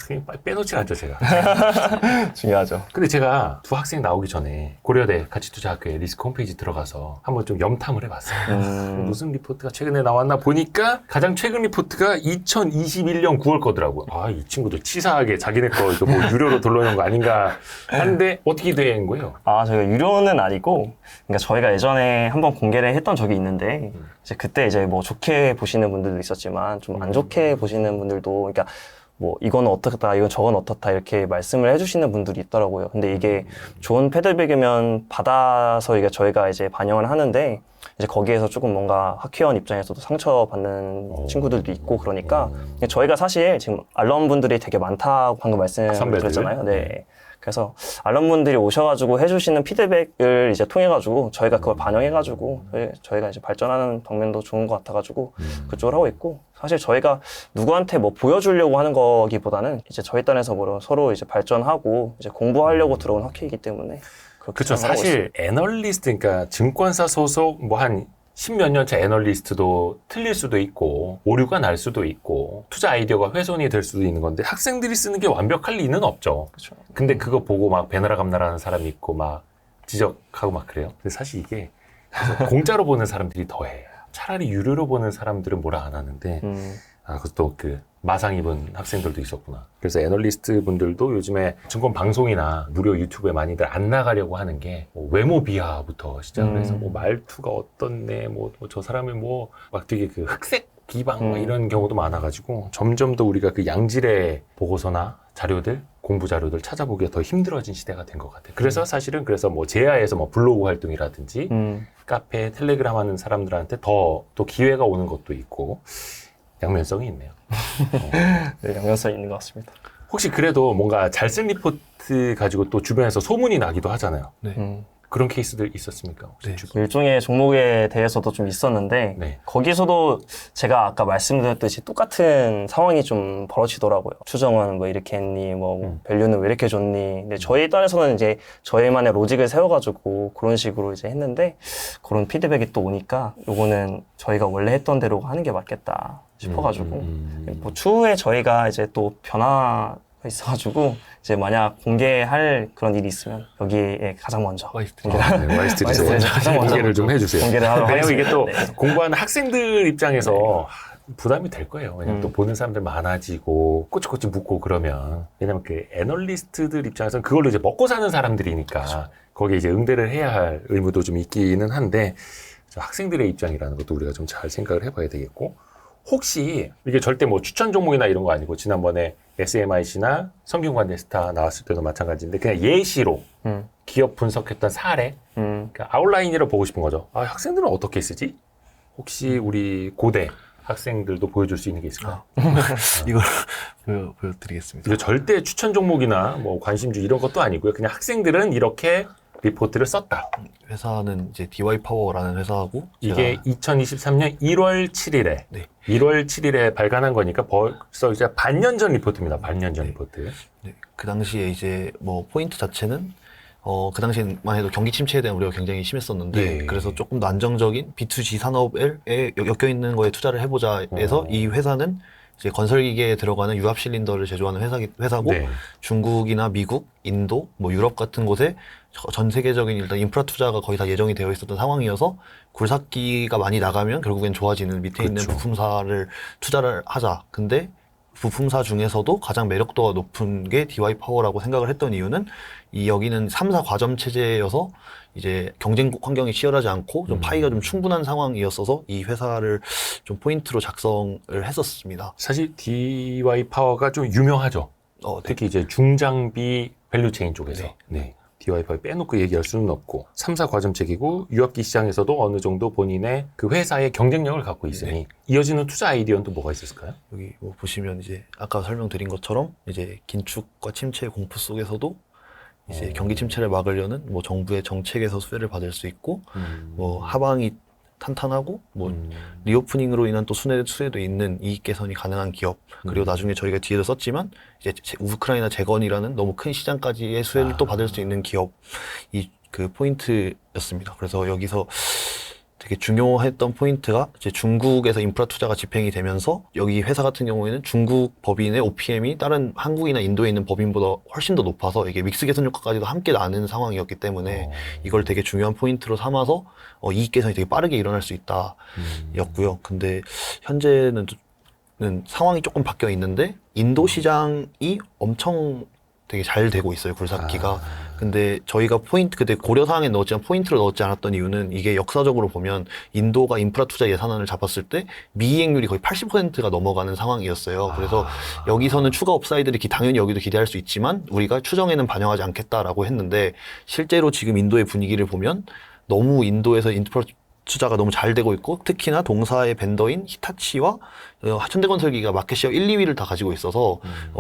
Speaker 1: 학생이 빨리 빼놓지 않죠, 제가.
Speaker 3: 중요하죠.
Speaker 1: 근데 제가 두 학생 나오기 전에 고려대 가치투자학교에 리스크 홈페이지 들어가서 한번 좀 염탐을 해봤어요. 무슨 리포트가 최근에 나왔나 보니까 가장 최근 리포트가 2021년 9월 거더라고요. 아, 이 친구들 치사하게 자기네 거 이거 뭐 유료로 돌려놓은 거 아닌가 하는데 어떻게 된 거예요?
Speaker 3: 아, 저희가 유료는 아니고, 그러니까 저희가 예전에 한번 공개를 했던 적이 있는데, 이제 그때 이제 뭐 좋게 보시는 분들도 있었지만, 좀 안 좋게 보시는 분들도, 그러니까 뭐 이거는 어떻다, 이건 저건 어떻다 이렇게 말씀을 해주시는 분들이 있더라고요. 근데 이게 좋은 피드백이면 받아서 이게 저희가 이제 반영을 하는데, 이제 거기에서 조금 뭔가 학회원 입장에서도 상처받는 친구들도 있고 그러니까 저희가 사실 지금 알럼분들이 되게 많다고 방금 말씀드렸잖아요. 네. 그래서 알럼분들이 오셔가지고 해주시는 피드백을 이제 통해가지고 저희가 그걸 반영해가지고 저희가 이제 발전하는 방면도 좋은 것 같아가지고 그쪽을 하고 있고 사실 저희가 누구한테 뭐 보여주려고 하는 거기보다는 이제 저희 딴에서 뭐 서로 이제 발전하고 이제 공부하려고 들어온 학회이기 때문에
Speaker 1: 그렇죠. 사실 애널리스트, 그러니까 증권사 소속 뭐 한 10몇 년 차 애널리스트도 틀릴 수도 있고 오류가 날 수도 있고 투자 아이디어가 훼손이 될 수도 있는 건데 학생들이 쓰는 게 완벽할 리는 없죠.
Speaker 3: 그렇죠.
Speaker 1: 근데 그거 보고 막 배나라 감나라 하는 사람이 있고 막 지적하고 막 그래요. 근데 사실 이게 공짜로 보는 사람들이 더해. 차라리 유료로 보는 사람들은 뭐라 안 하는데 그것도 그 마상 입은 학생들도 있었구나. 그래서 애널리스트 분들도 요즘에 증권 방송이나 무료 유튜브에 많이들 안 나가려고 하는 게 뭐 외모 비하부터 시작을 해서 뭐 말투가 어떻네, 뭐 저 사람이 뭐 막 되게 그 흑색 비방 막 이런 경우도 많아가지고 점점 더 우리가 그 양질의 보고서나 자료들, 공부 자료들 찾아보기가 더 힘들어진 시대가 된 것 같아요. 그래서 사실은 그래서 뭐 제야에서 뭐 블로그 활동이라든지 카페, 텔레그램 하는 사람들한테 더 또 기회가 오는 것도 있고 양면성이 있네요.
Speaker 3: 네, 양면성이 있는 것 같습니다.
Speaker 1: 혹시 그래도 뭔가 잘 쓴 리포트 가지고 또 주변에서 소문이 나기도 하잖아요.
Speaker 2: 네.
Speaker 1: 그런 케이스들 있었습니까? 혹시
Speaker 2: 네.
Speaker 1: 주변?
Speaker 3: 일종의 종목에 대해서도 좀 있었는데
Speaker 1: 네.
Speaker 3: 거기서도 제가 아까 말씀드렸듯이 똑같은 상황이 좀 벌어지더라고요. 추정은 뭐 이렇게 했니, 뭐 밸류는 왜 이렇게 줬니. 근데 저희 딴에서는 이제 저희만의 로직을 세워가지고 그런 식으로 이제 했는데 그런 피드백이 또 오니까 요거는 저희가 원래 했던 대로 하는 게 맞겠다 싶어가지고 뭐 추후에 저희가 이제 또 변화가 있어가지고 이제 만약 공개할 그런 일이 있으면 여기에 가장 먼저
Speaker 1: 와이스트리트에
Speaker 3: 가장 먼저
Speaker 1: 공개를 좀 해주세요.
Speaker 3: 공개를 하도록
Speaker 1: 왜냐면 이게 또
Speaker 3: 하겠습니다. 네.
Speaker 1: 공부하는 학생들 입장에서 부담이 될 거예요. 왜냐면 또 보는 사람들 많아지고 꼬치꼬치 묻고 그러면 왜냐면 그 애널리스트들 입장에서는 그걸로 이제 먹고 사는 사람들이니까
Speaker 3: 그렇죠.
Speaker 1: 거기에 이제 응대를 해야 할 의무도 좀 있기는 한데 학생들의 입장이라는 것도 우리가 좀 잘 생각을 해봐야 되겠고 혹시 이게 절대 뭐 추천 종목이나 이런 거 아니고 지난번에 SMIC나 성균관대 스타 나왔을 때도 마찬가지인데 그냥 예시로 기업 분석했던 사례 그러니까 아웃라인으로 보고 싶은 거죠. 아, 학생들은 어떻게 쓰지? 혹시 우리 고대 학생들도 보여줄 수 있는 게 있을까요?
Speaker 2: 이걸 보여드리겠습니다.
Speaker 1: 이거 절대 추천 종목이나 뭐 관심주 이런 것도 아니고요. 그냥 학생들은 이렇게 리포트를 썼다.
Speaker 2: 회사는 이제 DY 파워라는 회사하고
Speaker 1: 이게 2023년 1월 7일에
Speaker 2: 네.
Speaker 1: 1월 7일에 발간한 거니까 벌써 이제 반년 전 리포트입니다. 반년 전 리포트.
Speaker 2: 네, 그 당시에 이제 뭐 포인트 자체는 그 당시에만 해도 경기 침체에 대한 우려가 굉장히 심했었는데
Speaker 1: 네.
Speaker 2: 그래서 조금 더 안정적인 B2G 산업에 엮여 있는 거에 투자를 해보자 해서 이 회사는 이제 건설기계에 들어가는 유압 실린더를 제조하는 회사고
Speaker 1: 네.
Speaker 2: 중국이나 미국, 인도, 뭐 유럽 같은 곳에 전 세계적인 일단 인프라 투자가 거의 다 예정이 되어 있었던 상황이어서 굴삭기가 많이 나가면 결국엔 좋아지는 밑에 있는
Speaker 1: 그렇죠.
Speaker 2: 부품사를 투자를 하자. 근데 부품사 중에서도 가장 매력도가 높은 게 DY 파워라고 생각을 했던 이유는 여기는 3사 과점 체제여서 이제 경쟁 환경이 치열하지 않고 좀 파이가 좀 충분한 상황이었어서 이 회사를 좀 포인트로 작성을 했었습니다.
Speaker 1: 사실 DY 파워가 좀 유명하죠.
Speaker 2: 네.
Speaker 1: 특히 이제 중장비 밸류체인 쪽에서. 네. DY 파워 빼놓고 얘기할 수는 없고 3사 과점책이고 유압기 시장에서도 어느 정도 본인의 그 회사의 경쟁력을 갖고 있으니 이어지는 투자 아이디어는 또 뭐가 있었을까요?
Speaker 2: 여기 뭐 보시면 이제 아까 설명드린 것처럼 이제 긴축과 침체 공포 속에서도 이제 경기 침체를 막으려는 뭐 정부의 정책에서 수혜를 받을 수 있고 뭐 하방이 탄탄하고 뭐 리오프닝으로 인한 또 수혜도 있는 이익 개선이 가능한 기업 그리고 나중에 저희가 뒤에도 썼지만 이제 우크라이나 재건이라는 너무 큰 시장까지의 수혜를 또 받을 수 있는 기업이 그 포인트였습니다. 그래서 여기서 되게 중요했던 포인트가 이제 중국에서 인프라 투자가 집행이 되면서 여기 회사 같은 경우에는 중국 법인의 OPM이 다른 한국이나 인도에 있는 법인보다 훨씬 더 높아서 이게 믹스 개선 효과까지도 함께 나는 상황이었기 때문에 이걸 되게 중요한 포인트로 삼아서 이익 개선이 되게 빠르게 일어날 수 있다 였고요. 근데 현재는 상황이 조금 바뀌어 있는데 인도 시장이 엄청 되게 잘 되고 있어요, 굴삭기가. 근데 저희가 그때 고려사항에 넣었지만 포인트로 넣었지 않았던 이유는 이게 역사적으로 보면 인도가 인프라 투자 예산안을 잡았을 때 미이행률이 거의 80%가 넘어가는 상황이었어요. 그래서 여기서는 추가 업사이드를 당연히 여기도 기대할 수 있지만 우리가 추정에는 반영하지 않겠다라고 했는데 실제로 지금 인도의 분위기를 보면 너무 인도에서 인프라 투자가 너무 잘 되고 있고 특히나 동사의 벤더인 히타치와 현대건설기가 마켓시어 1, 2위를 다 가지고 있어서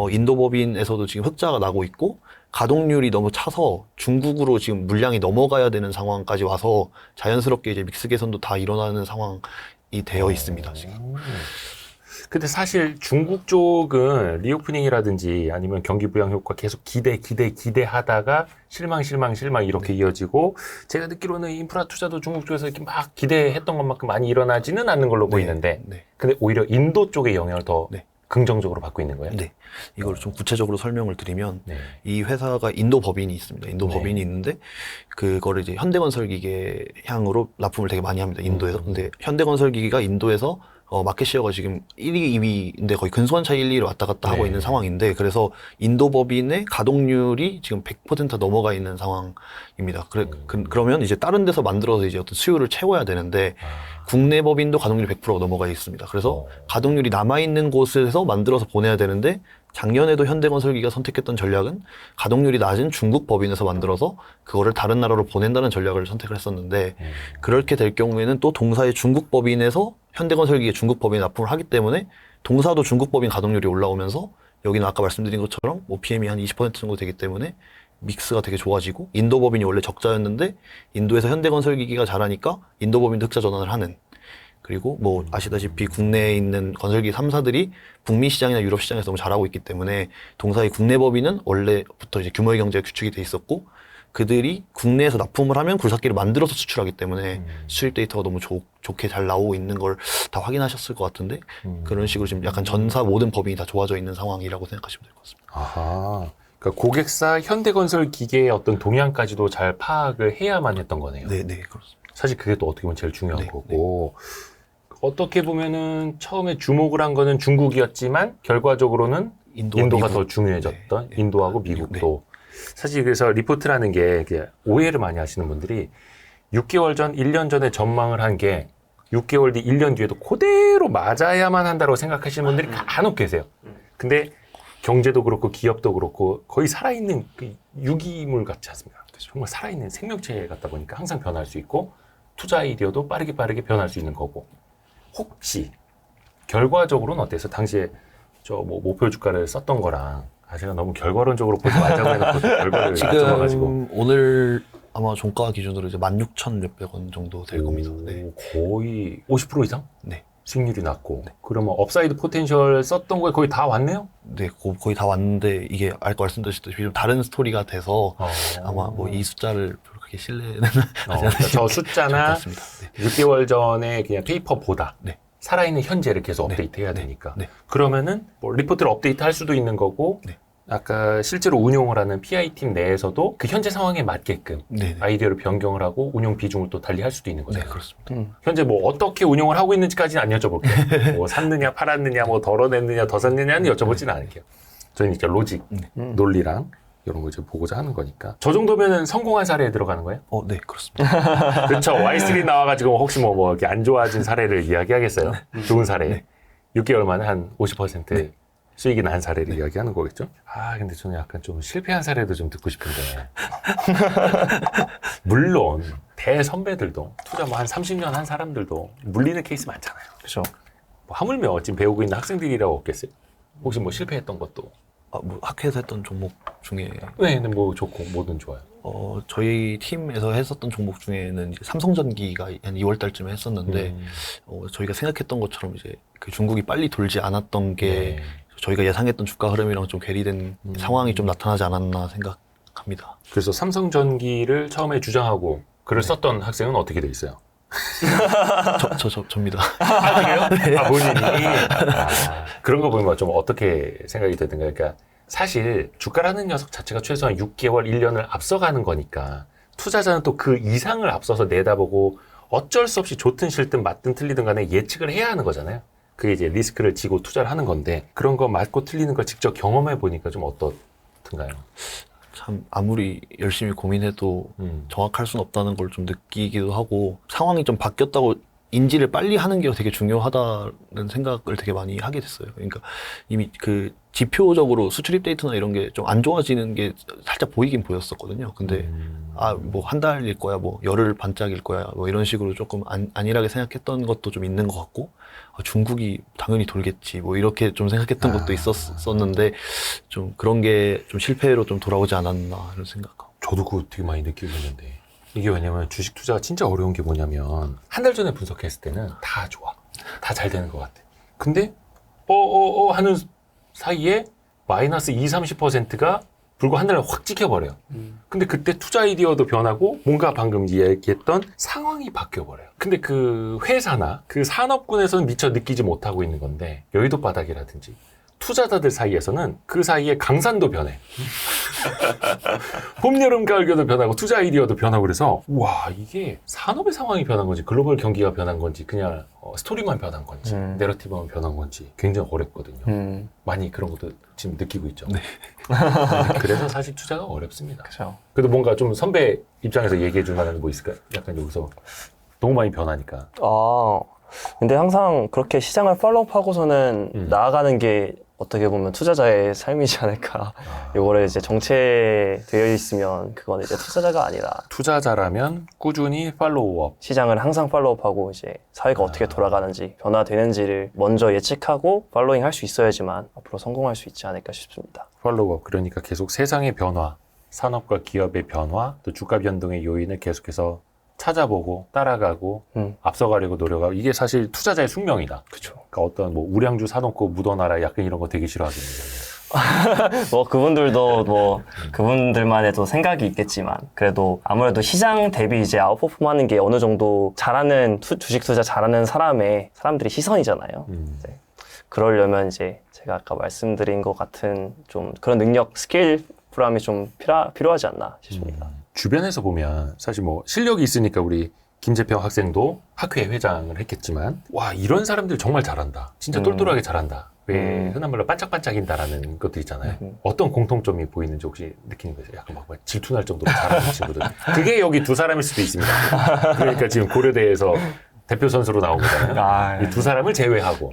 Speaker 2: 인도 법인에서도 지금 흑자가 나고 있고 가동률이 너무 차서 중국으로 지금 물량이 넘어가야 되는 상황까지 와서 자연스럽게 이제 믹스 개선도 다 일어나는 상황이 되어 있습니다, 지금.
Speaker 1: 근데 사실 중국 쪽은 리오프닝이라든지 아니면 경기 부양 효과 계속 기대하다가 실망 이렇게 이어지고 제가 듣기로는 인프라 투자도 중국 쪽에서 이렇게 막 기대했던 것만큼 많이 일어나지는 않는 걸로 보이는데 근데 오히려 인도 쪽의 영향을 더 긍정적으로 받고 있는 거예요?
Speaker 2: 네. 이걸 좀 구체적으로 설명을 드리면 이 회사가 인도 법인이 있습니다. 인도 법인이 있는데 그거를 이제 현대건설기계 향으로 납품을 되게 많이 합니다. 인도에서. 근데 현대건설기계가 인도에서 마켓시어가 지금 1위, 2위인데 거의 근소한 차이 1, 2위로 왔다 갔다 하고 있는 상황인데 그래서 인도 법인의 가동률이 지금 100% 넘어가 있는 상황입니다. 그러면 이제 다른 데서 만들어서 이제 어떤 수요를 채워야 되는데 국내 법인도 가동률이 100%가 넘어가 있습니다. 그래서 가동률이 남아있는 곳에서 만들어서 보내야 되는데 작년에도 현대건설기가 선택했던 전략은 가동률이 낮은 중국 법인에서 만들어서 그거를 다른 나라로 보낸다는 전략을 선택을 했었는데 그렇게 될 경우에는 또 동사의 중국 법인에서 현대건설기의 중국 법인에 납품을 하기 때문에 동사도 중국 법인 가동률이 올라오면서 여기는 아까 말씀드린 것처럼 OPM이 한 20% 정도 되기 때문에 믹스가 되게 좋아지고 인도 법인이 원래 적자였는데 인도에서 현대건설기가 잘하니까 인도 법인도 흑자 전환을 하는 그리고 뭐 아시다시피 국내에 있는 건설기 3사들이 북미 시장이나 유럽 시장에서 너무 잘하고 있기 때문에 동사의 국내 법인은 원래부터 이제 규모의 경제가 규축이 돼 있었고 그들이 국내에서 납품을 하면 굴삭기를 만들어서 수출하기 때문에 수입 데이터가 너무 좋게 잘 나오고 있는 걸 다 확인하셨을 것 같은데 그런 식으로 지금 약간 전사 모든 법인이 다 좋아져 있는 상황이라고 생각하시면 될 것 같습니다.
Speaker 1: 아하. 그러니까 고객사 현대건설 기계의 어떤 동향까지도 잘 파악을 해야만 했던 거네요.
Speaker 2: 네, 그렇습니다.
Speaker 1: 사실 그게 또 어떻게 보면 제일 중요한 거고 어떻게 보면은 처음에 주목을 한 거는 중국이었지만 결과적으로는 인도가 더 중요해졌던 인도하고 미국도 사실 그래서 리포트라는 게 오해를 많이 하시는 분들이 6개월 전, 1년 전에 전망을 한 게 6개월 뒤, 1년 뒤에도 그대로 맞아야만 한다고 생각하시는 분들이 간혹 계세요. 근데 경제도 그렇고 기업도 그렇고 거의 살아있는 그 유기물 같지 않습니까? 정말 살아있는 생명체 같다 보니까 항상 변할 수 있고 투자 아이디어도 빠르게 변할 수 있는 거고 혹시 결과적으로는 어때서 당시에 저 뭐 목표 주가를 썼던 거랑 제가 너무 결과론적으로 보지 말자고 해놓고 결과를
Speaker 2: 지금 오늘 아마 종가 기준으로 이제 16,000 몇백 원 정도 될 겁니다. 네.
Speaker 1: 거의 50% 이상?
Speaker 2: 네.
Speaker 1: 수익률이 낮고 그러면 업사이드 포텐셜 썼던 거에 거의 다 왔네요?
Speaker 2: 네, 거의 다 왔는데 이게 아까 말씀드렸듯이 좀 다른 스토리가 돼서 아마 뭐 이 숫자를 그렇게 신뢰는 하지 않으시는
Speaker 1: 저 숫자나 6개월 전에 그냥 페이퍼보다
Speaker 2: 네.
Speaker 1: 살아있는 현재를 계속 업데이트해야 되니까 그러면은 뭐 리포트를 업데이트할 수도 있는 거고 아까 실제로 운용을 하는 PI팀 내에서도 그 현재 상황에 맞게끔 아이디어를 변경을 하고 운용 비중을 또 달리 할 수도 있는 거죠.
Speaker 2: 네, 그렇습니다.
Speaker 1: 현재 뭐 어떻게 운용을 하고 있는지까지는 안 여쭤볼게요. 뭐 샀느냐, 팔았느냐, 뭐 덜어냈느냐, 더 샀느냐는 여쭤보지는 않을게요. 저희는 이제 로직, 논리랑 이런 거 이제 보고자 하는 거니까. 저 정도면은 성공한 사례에 들어가는 거예요?
Speaker 2: 네, 그렇습니다.
Speaker 1: 그렇죠. Y3 나와가지고 혹시 뭐 이렇게 안 좋아진 사례를 이야기하겠어요? 좋은 사례. 6개월 만에 한 50% 수익이 난 사례를 이야기하는 거겠죠? 근데 저는 약간 좀 실패한 사례도 좀 듣고 싶은데. 물론, 대선배들도, 투자 뭐 한 30년 한 사람들도 물리는 케이스 많잖아요.
Speaker 3: 그렇죠.
Speaker 1: 뭐 하물며 지금 배우고 있는 학생들이라고 없겠어요? 혹시 뭐 실패했던 것도?
Speaker 2: 뭐 학회에서 했던 종목 중에
Speaker 1: 네, 근데 뭐 좋고 뭐든 좋아요.
Speaker 2: 저희 팀에서 했었던 종목 중에는 이제 삼성전기가 한 2월 달쯤에 했었는데 저희가 생각했던 것처럼 이제 그 중국이 빨리 돌지 않았던 게 저희가 예상했던 주가 흐름이랑 좀 괴리된 상황이 좀 나타나지 않았나 생각합니다.
Speaker 1: 그래서 삼성전기를 처음에 주장하고 글을 썼던 학생은 어떻게 돼 있어요?
Speaker 2: 접니다.
Speaker 1: 아, 그래요? 아, 본인이? 그런 거 보면 좀 어떻게 생각이 드는가. 그러니까 사실 주가라는 녀석 자체가 최소한 6개월, 1년을 앞서가는 거니까 투자자는 또 그 이상을 앞서서 내다보고 어쩔 수 없이 좋든 싫든 맞든 틀리든 간에 예측을 해야 하는 거잖아요. 그게 이제 리스크를 지고 투자를 하는 건데 그런 거 맞고 틀리는 걸 직접 경험해 보니까 좀 어떻든가요?
Speaker 2: 참 아무리 열심히 고민해도 정확할 수는 없다는 걸 좀 느끼기도 하고 상황이 좀 바뀌었다고 인지를 빨리 하는 게 되게 중요하다는 생각을 되게 많이 하게 됐어요. 그러니까 이미 그 지표적으로 수출입 데이터나 이런 게 좀 안 좋아지는 게 살짝 보이긴 보였었거든요. 근데 뭐 한 달일 거야, 뭐 열흘 반짝일 거야, 뭐 이런 식으로 조금 안일하게 생각했던 것도 좀 있는 것 같고 중국이 당연히 돌겠지, 뭐 이렇게 좀 생각했던 것도 있었는데 좀 그런 게 좀 실패로 좀 돌아오지 않았나 이런 생각하고.
Speaker 1: 저도 그거 되게 많이 느끼고 있는데 이게 왜냐면 주식 투자가 진짜 어려운 게 뭐냐면 한 달 전에 분석했을 때는 다 좋아. 다 잘 되는 것 같아. 근데 하는 사이에 마이너스 20-30%가 불과 한 달에 확 찍혀버려요. 근데 그때 투자 아이디어도 변하고 뭔가 방금 얘기했던 상황이 바뀌어버려요. 근데 그 회사나 그 산업군에서는 미처 느끼지 못하고 있는 건데 여의도 바닥이라든지 투자자들 사이에서는 그 사이에 강산도 변해. 봄, 여름, 가을, 겨도 변하고 투자 아이디어도 변하고 그래서 와 이게 산업의 상황이 변한 건지 글로벌 경기가 변한 건지 그냥 스토리만 변한 건지 내러티브만 변한 건지 굉장히 어렵거든요. 많이 그런 것도 지금 느끼고 있죠. 네. 그래서 사실 투자가 어렵습니다.
Speaker 3: 그렇죠.
Speaker 1: 그래도 뭔가 좀 선배 입장에서 얘기해 줄 만한 뭐 있을까요? 약간 여기서 너무 많이 변하니까.
Speaker 3: 근데 항상 그렇게 시장을 팔로우하고서는 나아가는 게 어떻게 보면 투자자의 삶이지 않을까. 이거를 이제 정체되어 있으면 그건 이제 투자자가 아니라
Speaker 1: 투자자라면 꾸준히 팔로우업.
Speaker 3: 시장을 항상 팔로우하고 이제 사회가 어떻게 돌아가는지 변화되는지를 먼저 예측하고 팔로잉 할 수 있어야지만 앞으로 성공할 수 있지 않을까 싶습니다.
Speaker 1: 팔로우업. 그러니까 계속 세상의 변화, 산업과 기업의 변화, 또 주가 변동의 요인을 계속해서 찾아보고 따라가고 앞서가려고 노력하고 이게 사실 투자자의 숙명이다.
Speaker 3: 그렇죠.
Speaker 1: 그러니까 어떤 뭐 우량주 사놓고 묻어놔라 약간 이런 거 되게 싫어하겠는데.
Speaker 3: 뭐 그분들도 뭐 그분들만의 또 생각이 있겠지만 그래도 아무래도 시장 대비 이제 아웃퍼폼하는 게 어느 정도 잘하는 주식 투자 잘하는 사람들의 시선이잖아요. 이제 그러려면 이제 제가 아까 말씀드린 것 같은 좀 그런 능력 스킬풀함이 좀 필요하지 않나 싶습니다.
Speaker 1: 주변에서 보면 사실 뭐 실력이 있으니까 우리 김재평 학생도 학회 회장을 했겠지만 와 이런 사람들 정말 잘한다. 진짜 똘똘하게 잘한다. 왜 흔한 말로 반짝반짝인다라는 것도 있잖아요. 어떤 공통점이 보이는지 혹시 느끼는 거죠? 약간 막 질투날 정도로 잘하는 친구들. 그게 여기 두 사람일 수도 있습니다. 그러니까 지금 고려대에서 대표 선수로 나온 거잖아요. 이 두 사람을 제외하고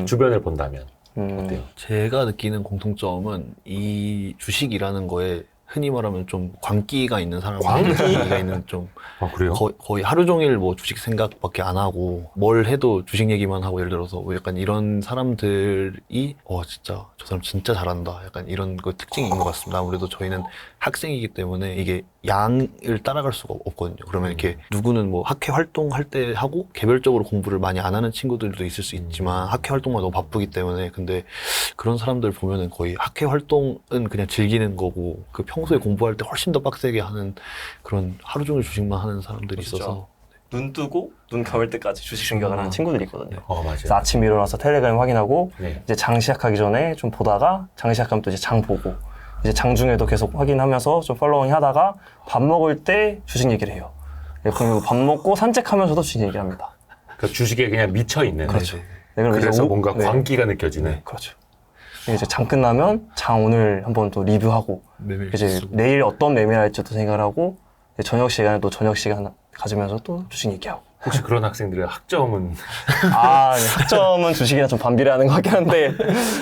Speaker 1: 주변을 본다면 어때요?
Speaker 2: 제가 느끼는 공통점은 이 주식이라는 거에 흔히 말하면 좀 광기가 있는 광기가 있는 좀
Speaker 1: 그래요?
Speaker 2: 거의 하루 종일 뭐 주식 생각밖에 안 하고 뭘 해도 주식 얘기만 하고 예를 들어서 뭐 약간 이런 사람들이 진짜 저 사람 진짜 잘한다 약간 이런 거 특징인 것 같습니다. 아무래도 저희는 학생이기 때문에 이게 양을 따라갈 수가 없거든요. 그러면 이렇게 누구는 뭐 학회 활동할 때 하고 개별적으로 공부를 많이 안 하는 친구들도 있을 수 있지만 학회 활동만 너무 바쁘기 때문에 근데 그런 사람들 보면은 거의 학회 활동은 그냥 즐기는 거고 그 평소에 공부할 때 훨씬 더 빡세게 하는 그런 하루 종일 주식만 하는 사람들이
Speaker 3: 그렇죠.
Speaker 2: 있어서
Speaker 3: 눈 뜨고 눈 감을 때까지 주식 생각을 하는 친구들이 있거든요.
Speaker 1: 맞아요.
Speaker 3: 그래서 아침에 일어나서 텔레그램 확인하고
Speaker 1: 네.
Speaker 3: 이제 장 시작하기 전에 좀 보다가 장 시작하면 또 이제 장 보고 이제 장 중에도 계속 확인하면서 좀 팔로잉 하다가 밥 먹을 때 주식 얘기를 해요. 그리고 밥 먹고 산책하면서도 주식 얘기를 합니다.
Speaker 1: 그 주식에 그냥 미쳐 있는.
Speaker 3: 그렇죠.
Speaker 2: 네.
Speaker 3: 네, 그럼
Speaker 1: 그래서
Speaker 3: 이제
Speaker 1: 뭔가 광기가 느껴지는.
Speaker 3: 그렇죠. 이제 장 끝나면 장 오늘 한번 또 리뷰하고 이제
Speaker 2: 쓰고.
Speaker 3: 내일 어떤 매매를 할지도 생각을 하고 저녁 시간에 또 저녁 시간 가지면서 또 주식 얘기하고.
Speaker 1: 혹시 그런 학생들의 학점은
Speaker 3: 학점은 주식이랑 좀 반비례하는 것 같긴 한데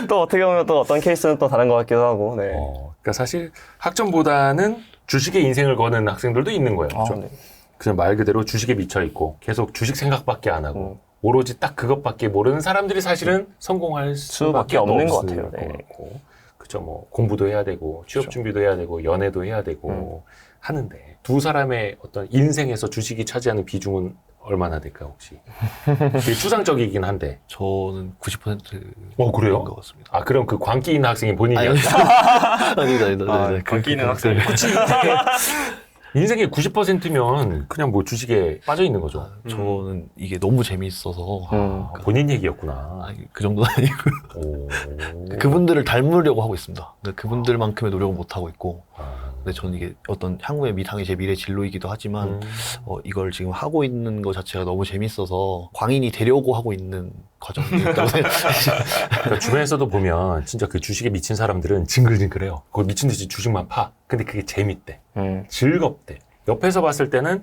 Speaker 3: 또 어떻게 보면 또 어떤 케이스는 또 다른 것 같기도 하고. 네.
Speaker 1: 그러니까 사실 학점보다는 주식에 인생을 거는 학생들도 있는 거예요. 그렇죠?
Speaker 3: 네.
Speaker 1: 그냥 말 그대로 주식에 미쳐 있고 계속 주식 생각밖에 안 하고 오로지 딱 그것밖에 모르는 사람들이 사실은 성공할 수밖에
Speaker 3: 없는 것
Speaker 1: 없을
Speaker 3: 같아요. 네.
Speaker 1: 것 같고. 그죠. 뭐 공부도 해야 되고 취업
Speaker 3: 그렇죠.
Speaker 1: 준비도 해야 되고 연애도 해야 되고 하는데 두 사람의 어떤 인생에서 주식이 차지하는 비중은 얼마나 될까요, 혹시? 되게 추상적이긴 한데.
Speaker 2: 저는 90%인
Speaker 1: 그래요?
Speaker 2: 것 같습니다.
Speaker 1: 그럼 그 광기 있는 학생이 본인이야?
Speaker 2: 아니다.
Speaker 3: 광기 있는 학생.
Speaker 1: 인생의 90%면 그냥 뭐 주식에 빠져 있는 거죠.
Speaker 2: 저는 이게 너무 재미있어서
Speaker 1: 본인 얘기였구나.
Speaker 2: 아니, 그 정도는 아니고
Speaker 1: 오.
Speaker 2: 그분들을 닮으려고 하고 있습니다. 근데 그분들만큼의 노력은 못 하고 있고.
Speaker 1: 아.
Speaker 2: 근데 저는 이게 어떤 향후의 당연히 제 미래 진로이기도 하지만 이걸 지금 하고 있는 것 자체가 너무 재밌어서 광인이 되려고 하고 있는 과정이 있다고 생각해요.
Speaker 1: 그러니까 주변에서도 보면 진짜 그 주식에 미친 사람들은 징글징글해요. 그걸 미친 듯이 주식만 파. 근데 그게 재밌대. 즐겁대. 옆에서 봤을 때는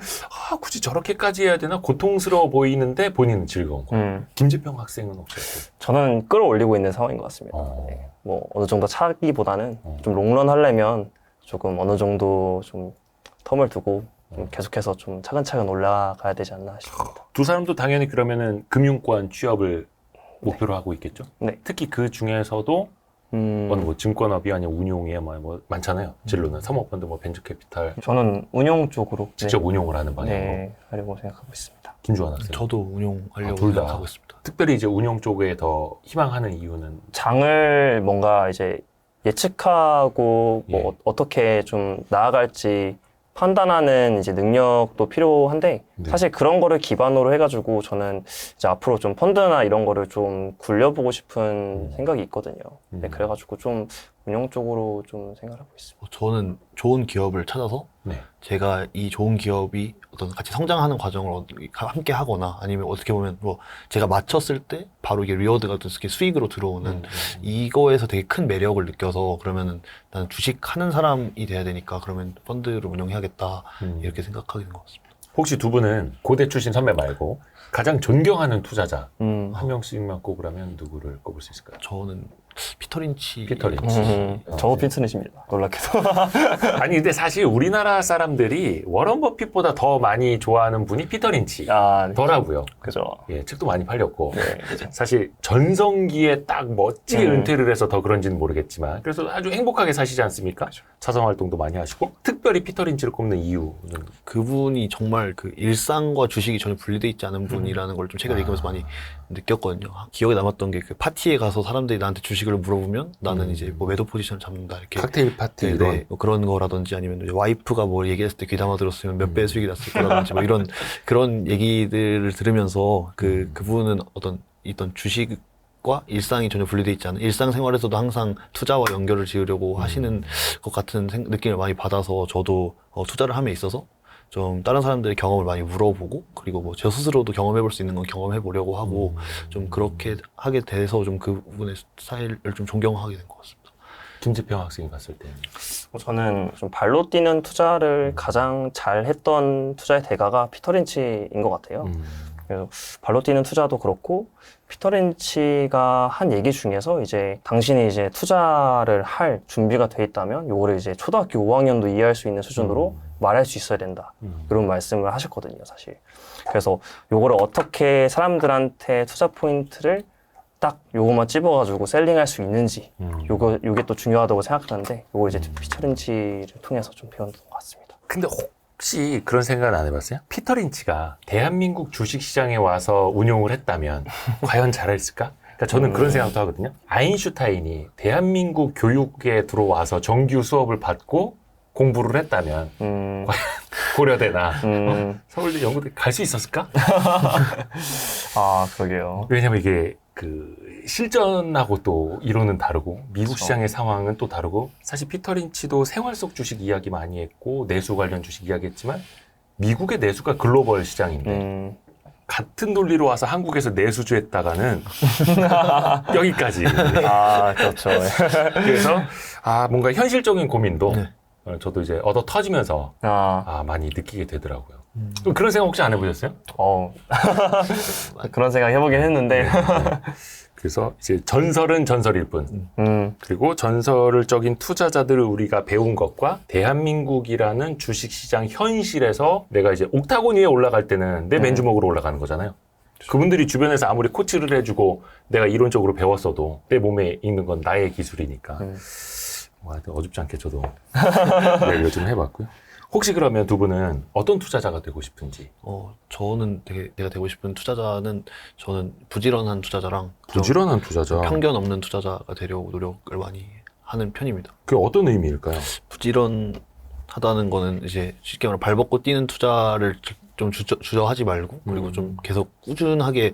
Speaker 1: 굳이 저렇게까지 해야 되나 고통스러워 보이는데 본인은 즐거운 거. 김지평 학생은 어땠어요?
Speaker 3: 저는 끌어올리고 있는 상황인 것 같습니다. 네. 뭐 어느 정도 차기보다는 좀 롱런 하려면 조금 어느 정도 좀 텀을 두고 좀 계속해서 좀 차근차근 올라가야 되지 않나 싶습니다.
Speaker 1: 두 사람도 당연히 그러면은 금융권 취업을 목표로 하고 있겠죠?
Speaker 3: 네.
Speaker 1: 특히 그 중에서도 뭐 증권업이 아니면 운용이야 뭐 많잖아요. 진로는 사모펀드, 뭐 벤처캐피탈
Speaker 3: 저는 운용 쪽으로
Speaker 1: 직접 운용을 하는 방향으로.
Speaker 3: 네, 하려고 생각하고 있습니다.
Speaker 1: 김주환 학생.
Speaker 2: 저도 운용하려고
Speaker 1: 둘 다.
Speaker 2: 생각하고 있습니다.
Speaker 1: 특별히 이제 운용 쪽에 더 희망하는 이유는
Speaker 3: 장을 뭔가 이제 예측하고 뭐
Speaker 1: 예.
Speaker 3: 어떻게 좀 나아갈지 판단하는 이제 능력도 필요한데
Speaker 1: 네.
Speaker 3: 사실 그런 거를 기반으로 해가지고 저는 이제 앞으로 좀 펀드나 이런 거를 좀 굴려보고 싶은 생각이 있거든요. 네, 그래가지고 좀 운영 쪽으로 좀 생각을 하고 있습니다.
Speaker 2: 저는 좋은 기업을 찾아서
Speaker 1: 네.
Speaker 2: 제가 이 좋은 기업이 어떤 같이 성장하는 과정을 함께 하거나 아니면 어떻게 보면 뭐 제가 맞췄을 때 바로 이게 리워드가 어떻게 수익으로 들어오는 이거에서 되게 큰 매력을 느껴서 그러면은 나는 주식 하는 사람이 돼야 되니까 그러면 펀드를 운영해야겠다 이렇게 생각하게 된 것 같습니다.
Speaker 1: 혹시 두 분은 고대 출신 선배 말고 가장 존경하는 투자자 한 명씩만 꼽으라면 누구를 꼽을 수 있을까요?
Speaker 2: 저는 피터 린치.
Speaker 3: 저도 핀트넷입니다. 놀랍게도.
Speaker 1: 아니 근데 사실 우리나라 사람들이 워런 버핏보다 더 많이 좋아하는 분이 피터 린치
Speaker 3: 아, 네.
Speaker 1: 더라고요.
Speaker 3: 그죠.
Speaker 1: 예, 책도 많이 팔렸고
Speaker 3: 네, 그죠.
Speaker 1: 사실 전성기에 딱 멋지게 은퇴를 해서 더 그런지는 모르겠지만 그래서 아주 행복하게 사시지 않습니까? 자선 활동도 많이 하시고 특별히 피터 린치를 꼽는 이유는
Speaker 2: 그분이 정말 그 일상과 주식이 전혀 분리돼 있지 않은 분이라는 걸 좀 책을 읽으면서 많이 느꼈거든요. 기억에 남았던 게 그 파티에 가서 사람들이 나한테 주식을 물어보면 나는 이제 뭐 매도 포지션을 잡는다 이렇게
Speaker 1: 칵테일 파티
Speaker 2: 네,
Speaker 1: 이런
Speaker 2: 네. 뭐 그런 거라든지 아니면 이제 와이프가 뭐 얘기했을 때 귀담아 들었으면 몇 배 수익이 났을 거라든지 뭐 이런 그런 얘기들을 들으면서 그분은 어떤 주식과 일상이 전혀 분리돼 있지 않은 일상생활에서도 항상 투자와 연결을 지으려고 하시는 것 같은 느낌을 많이 받아서 저도 투자를 함에 있어서 좀 다른 사람들의 경험을 많이 물어보고 그리고 뭐 저 스스로도 경험해볼 수 있는 건 경험해보려고 하고 좀 그렇게 하게 돼서 좀 그분의 스타일을 좀 존경하게 된 것 같습니다.
Speaker 1: 김지평 학생이 봤을 때
Speaker 3: 저는 좀 발로 뛰는 투자를 가장 잘 했던 투자의 대가가 피터 린치인 것 같아요. 그래서 발로 뛰는 투자도 그렇고 피터 린치가 한 얘기 중에서 이제 당신이 이제 투자를 할 준비가 돼 있다면 요거를 이제 초등학교 5학년도 이해할 수 있는 수준으로 말할 수 있어야 된다. 이런 말씀을 하셨거든요, 사실. 그래서 요거를 어떻게 사람들한테 투자 포인트를 딱 요거만 찝어가지고 셀링할 수 있는지 요게 또 중요하다고 생각하는데 요거 이제 피터 린치를 통해서 좀 배웠던 것 같습니다.
Speaker 1: 근데 혹시 그런 생각은 안 해봤어요? 피터 린치가 대한민국 주식시장에 와서 운용을 했다면 과연 잘했을까? 그러니까 저는 그런 생각도 하거든요. 아인슈타인이 대한민국 교육에 들어와서 정규 수업을 받고 공부를 했다면 과연 고려대나 서울대 연구대 갈 수 있었을까?
Speaker 3: 아, 그러게요.
Speaker 1: 왜냐면 이게 그 실전하고 또 이론은 다르고 미국 시장의 상황은 또 다르고 사실 피터 린치도 생활 속 주식 이야기 많이 했고 내수 관련 주식 이야기했지만 미국의 내수가 글로벌 시장인데 같은 논리로 와서 한국에서 내수주 했다가는 여기까지.
Speaker 3: 아, 그렇죠.
Speaker 1: 그래서 뭔가 현실적인 고민도
Speaker 2: 네.
Speaker 1: 저도 이제 얻어 터지면서 많이 느끼게 되더라고요. 그런 생각 혹시 안 해보셨어요?
Speaker 3: 그런 생각 해보긴 했는데.
Speaker 1: 그래서 이제 전설은 전설일 뿐. 그리고 전설적인 투자자들을 우리가 배운 것과 대한민국이라는 주식시장 현실에서 내가 이제 옥타곤 위에 올라갈 때는 내 맨주먹으로 올라가는 거잖아요. 그분들이 주변에서 아무리 코치를 해주고 내가 이론적으로 배웠어도 내 몸에 있는 건 나의 기술이니까. 하여튼 어줍지 않게 저도 얘기를 좀 해봤고요. 혹시 그러면 두 분은 어떤 투자자가 되고 싶은지?
Speaker 2: 저는 내가 되고 싶은 투자자는 저는 부지런한 투자자랑
Speaker 1: 부지런한 투자자.
Speaker 2: 편견 없는 투자자가 되려고 노력을 많이 하는 편입니다.
Speaker 1: 그게 어떤 의미일까요?
Speaker 2: 부지런한 하다는 거는 이제 쉽게 말해 발벗고 뛰는 투자를 좀 주저하지 말고 그리고 좀 계속 꾸준하게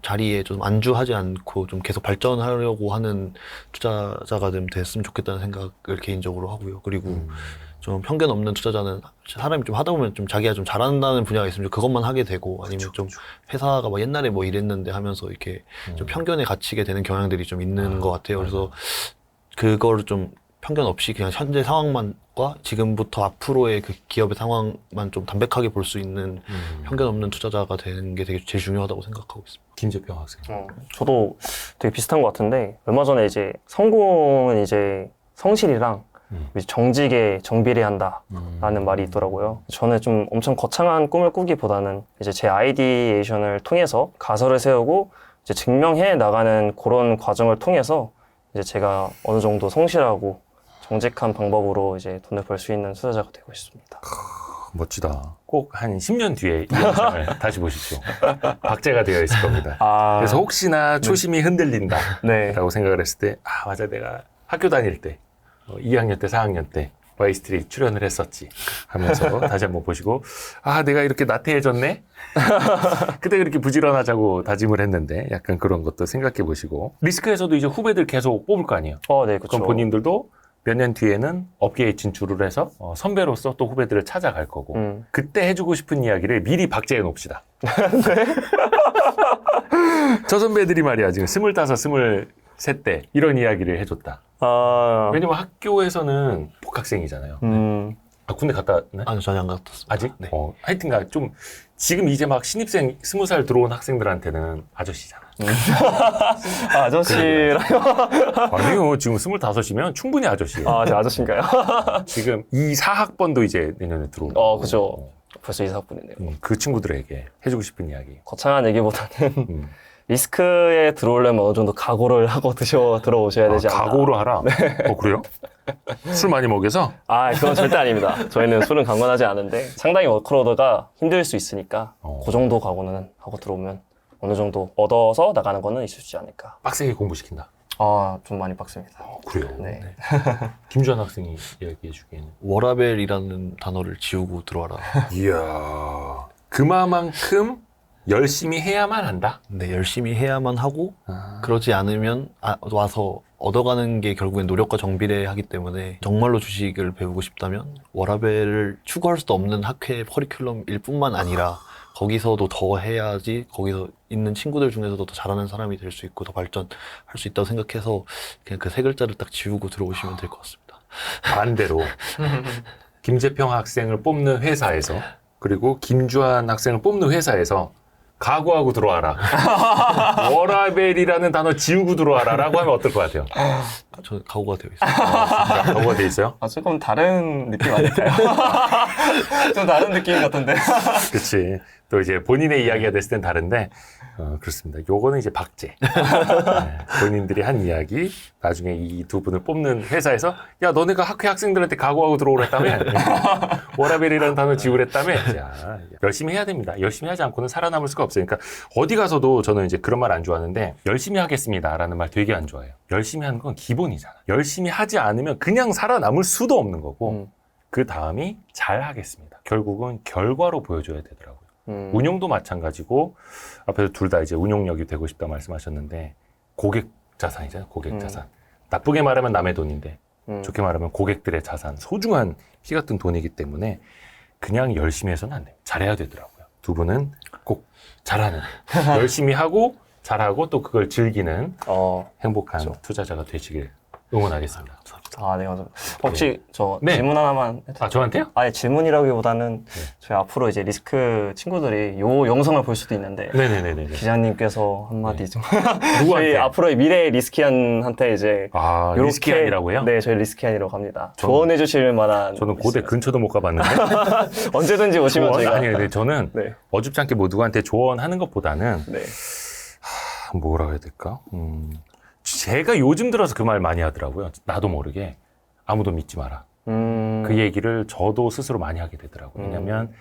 Speaker 2: 자리에 좀 안주하지 않고 좀 계속 발전하려고 하는 투자자가 좀 됐으면 좋겠다는 생각을 개인적으로 하고요. 그리고 좀 편견 없는 투자자는 사람이 좀 하다 보면 좀 자기가 좀 잘한다는 분야가 있으면 그것만 하게 되고 아니면 좀 회사가 막 옛날에 뭐 이랬는데 하면서 이렇게 좀 편견에 갇히게 되는 경향들이 좀 있는 것 같아요. 그래서 그거를 좀 편견 없이 그냥 현재 상황만과 지금부터 앞으로의 그 기업의 상황만 좀 담백하게 볼 수 있는 편견 없는 투자자가 되는 게 되게 제일 중요하다고 생각하고 있습니다.
Speaker 1: 김재평 학생.
Speaker 3: 저도 되게 비슷한 것 같은데 얼마 전에 이제 성공은 이제 성실이랑 이제 정직에 정비례한다라는 말이 있더라고요. 저는 좀 엄청 거창한 꿈을 꾸기보다는 이제 제 아이디에이션을 통해서 가설을 세우고 이제 증명해 나가는 그런 과정을 통해서 이제 제가 어느 정도 성실하고 정직한 방법으로 이제 돈을 벌 수 있는 투자자가 되고 싶습니다.
Speaker 1: 멋지다. 꼭 한 10년 뒤에 이 영상을 다시 보십시오. 박제가 되어 있을 겁니다. 그래서 혹시나 초심이 흔들린다라고
Speaker 3: 네.
Speaker 1: 생각을 했을 때, 아, 맞아. 내가 학교 다닐 때, 2학년 때, 4학년 때, 와이스트리 출연을 했었지. 하면서 다시 한번 보시고, 아, 내가 이렇게 나태해졌네? 그때 그렇게 부지런하자고 다짐을 했는데, 약간 그런 것도 생각해 보시고. 리스크에서도 이제 후배들 계속 뽑을 거 아니에요?
Speaker 3: 네, 그렇죠.
Speaker 1: 그럼 본인들도 몇 년 뒤에는 업계에 진출을 해서 선배로서 또 후배들을 찾아갈 거고 그때 해주고 싶은 이야기를 미리 박제해 놓읍시다. 네? 저 선배들이 말이야 지금 25, 23때 이런 이야기를 해줬다. 왜냐면 학교에서는 복학생이잖아요. 아, 군대 갔다 왔나요?
Speaker 2: 아니, 전혀 안 갔다 왔습니다.
Speaker 1: 아직?
Speaker 2: 네.
Speaker 1: 하여튼간 좀 지금 이제 막 신입생 20살 들어온 학생들한테는 아저씨잖아.
Speaker 3: 아저씨라요?
Speaker 1: 아니요. 지금 25이면 충분히 아저씨예요.
Speaker 3: 제 아저씨인가요?
Speaker 1: 지금 2, 4학번도 이제 내년에 들어오는 거고.
Speaker 3: 그죠. 벌써 이사학번이네요.
Speaker 1: 그 친구들에게 해주고 싶은 이야기.
Speaker 3: 거창한 얘기보다는 리스크에 들어오려면 어느 정도 각오를 하고 들어오셔야 되지 않나.
Speaker 1: 각오로 하라? 그래요? 술 많이 먹여서?
Speaker 3: 그건 절대 아닙니다. 저희는 술은 강권하지 않은데 상당히 워크로드가 힘들 수 있으니까 그 정도 각오는 하고 들어오면 어느 정도 얻어서 나가는 거는 있을 수 있지 않을까.
Speaker 1: 빡세게 공부시킨다.
Speaker 3: 좀 많이 빡셉니다.
Speaker 1: 그래요?
Speaker 3: 네.
Speaker 1: 김주환 학생이 이야기해 주기에는.
Speaker 2: 워라벨이라는 단어를 지우고 들어와라.
Speaker 1: 이야. 그만큼 열심히 해야만 한다?
Speaker 2: 네, 열심히 해야만 하고 그러지 않으면 와서 얻어가는 게 결국엔 노력과 정비례하기 때문에 정말로 주식을 배우고 싶다면 워라벨을 추구할 수도 없는 학회 커리큘럼일 뿐만 아니라 거기서도 더 해야지 거기서 있는 친구들 중에서도 더 잘하는 사람이 될 수 있고 더 발전할 수 있다고 생각해서 그냥 그 세 글자를 딱 지우고 들어오시면 될 것 같습니다.
Speaker 1: 반대로 김재평 학생을 뽑는 회사에서 그리고 김주환 학생을 뽑는 회사에서 각오하고 들어와라. 워라벨이라는 단어 지우고 들어와라 라고 하면 어떨 것 같아요?
Speaker 2: 저는 각오가 되어 있습니다.
Speaker 1: 각오가 돼 있어요?
Speaker 3: 조금 다른 느낌 아닐까요? 좀 다른 느낌 같은데.
Speaker 1: 그치. 또 이제 본인의 이야기가 됐을 땐 다른데, 그렇습니다. 요거는 이제 박제. 네, 본인들이 한 이야기, 나중에 이 두 분을 뽑는 회사에서, 야, 너네가 학회 학생들한테 각오하고 들어오랬다며? 워라벨이라는 단어 지우랬다며? 자, 열심히 해야 됩니다. 열심히 하지 않고는 살아남을 수가 없어요. 그러니까 어디 가서도 저는 이제 그런 말 안 좋아하는데, 열심히 하겠습니다. 라는 말 되게 안 좋아해요. 열심히 하는 건 기본이잖아. 열심히 하지 않으면 그냥 살아남을 수도 없는 거고, 그 다음이 잘 하겠습니다. 결국은 결과로 보여줘야 되더라고요. 운용도 마찬가지고 앞에서 둘 다 이제 운용력이 되고 싶다 말씀하셨는데 고객 자산이잖아요. 고객 자산. 나쁘게 말하면 남의 돈인데 좋게 말하면 고객들의 자산, 소중한 피 같은 돈이기 때문에 그냥 열심히 해서는 안 돼요. 잘해야 되더라고요. 두 분은 꼭 잘하는 열심히 하고 잘하고 또 그걸 즐기는 행복한 투자자가 되시길 응원하겠습니다.
Speaker 3: 네, 감사합니다. 혹시 저
Speaker 1: 네.
Speaker 3: 질문 하나만 해도
Speaker 1: 저한테요?
Speaker 3: 질문이라기보다는 저희 앞으로 이제 리스크 친구들이 요 영상을 볼 수도 있는데
Speaker 1: 네네네네.
Speaker 3: 기자님께서 한마디 좀
Speaker 1: 누구한테?
Speaker 3: 저희 앞으로의 미래 리스키안한테 이제 요렇게-
Speaker 1: 리스키안이라고요?
Speaker 3: 네, 저희 리스키안이라고 합니다. 조언해 주실 만한
Speaker 1: 저는 고대 근처도 못 가봤는데
Speaker 3: 언제든지 오시면
Speaker 1: 조언?
Speaker 3: 저희가
Speaker 1: 아니, 저는
Speaker 3: 네.
Speaker 1: 어줍지 않게 뭐 누구한테 조언하는 것보다는
Speaker 3: 네.
Speaker 1: 뭐라고 해야 될까? 제가 요즘 들어서 그 말 많이 하더라고요. 나도 모르게 아무도 믿지 마라. 그 얘기를 저도 스스로 많이 하게 되더라고요. 왜냐면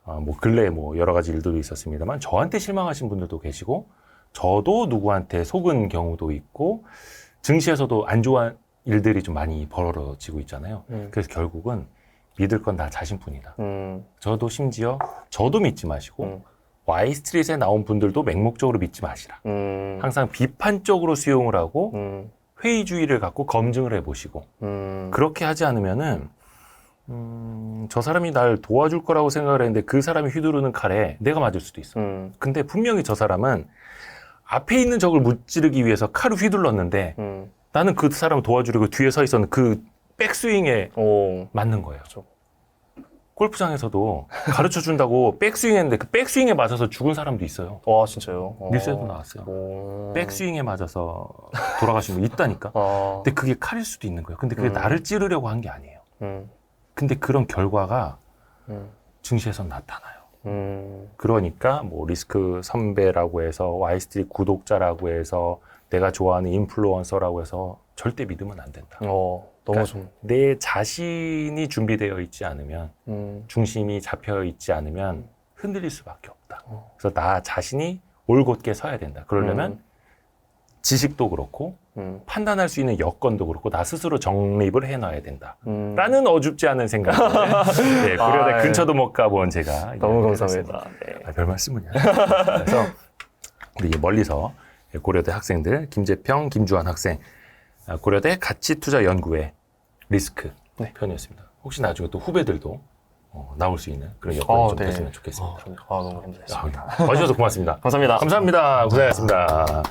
Speaker 1: 뭐 근래에 뭐 여러 가지 일들도 있었습니다만 저한테 실망하신 분들도 계시고 저도 누구한테 속은 경우도 있고 증시에서도 안 좋은 일들이 좀 많이 벌어지고 있잖아요. 그래서 결국은 믿을 건 나 자신뿐이다. 저도 심지어 저도 믿지 마시고 Y스트릿에 나온 분들도 맹목적으로 믿지 마시라. 항상 비판적으로 수용을 하고 회의주의를 갖고 검증을 해보시고 그렇게 하지 않으면은 저 사람이 날 도와줄 거라고 생각을 했는데 그 사람이 휘두르는 칼에 내가 맞을 수도 있어. 근데 분명히 저 사람은 앞에 있는 적을 무찌르기 위해서 칼을 휘둘렀는데 나는 그 사람을 도와주려고 뒤에 서 있었는 그 백스윙에 맞는 거예요.
Speaker 3: 그렇죠.
Speaker 1: 골프장에서도 가르쳐 준다고 백스윙 했는데 그 백스윙에 맞아서 죽은 사람도 있어요.
Speaker 3: 와, 진짜요?
Speaker 1: 뉴스에도 나왔어요. 백스윙에 맞아서 돌아가신 분 있다니까. 근데 그게 칼일 수도 있는 거예요. 근데 그게 나를 찌르려고 한 게 아니에요. 근데 그런 결과가 증시에서 나타나요. 그러니까 뭐 리스크 선배라고 해서 Y스트릿 구독자라고 해서 내가 좋아하는 인플루언서라고 해서 절대 믿으면 안 된다.
Speaker 3: 너무
Speaker 1: 그러니까
Speaker 3: 좀.
Speaker 1: 내 자신이 준비되어 있지 않으면 중심이 잡혀 있지 않으면 흔들릴 수밖에 없다. 그래서 나 자신이 올곧게 서야 된다. 그러려면 지식도 그렇고 판단할 수 있는 여건도 그렇고 나 스스로 정립을 해놔야 된다. 라는 어줍지 않은 생각을 네, 고려대
Speaker 3: 아,
Speaker 1: 근처도 못 가본 제가
Speaker 3: 너무
Speaker 1: 이야기를
Speaker 3: 감사합니다.
Speaker 1: 했습니다.
Speaker 3: 네.
Speaker 1: 별 말씀은요. 그래서 우리 멀리서 고려대 학생들 김재평, 김주환 학생 고려대 가치투자연구회 리스크
Speaker 3: 네.
Speaker 1: 편이었습니다. 혹시 나중에 또 후배들도 나올 수 있는 그런 여건이 좀
Speaker 3: 네.
Speaker 1: 됐으면 좋겠습니다.
Speaker 3: 너무 감사했습니다.
Speaker 1: 와주셔서 고맙습니다.
Speaker 3: 감사합니다.
Speaker 1: 감사합니다. 고생하셨습니다.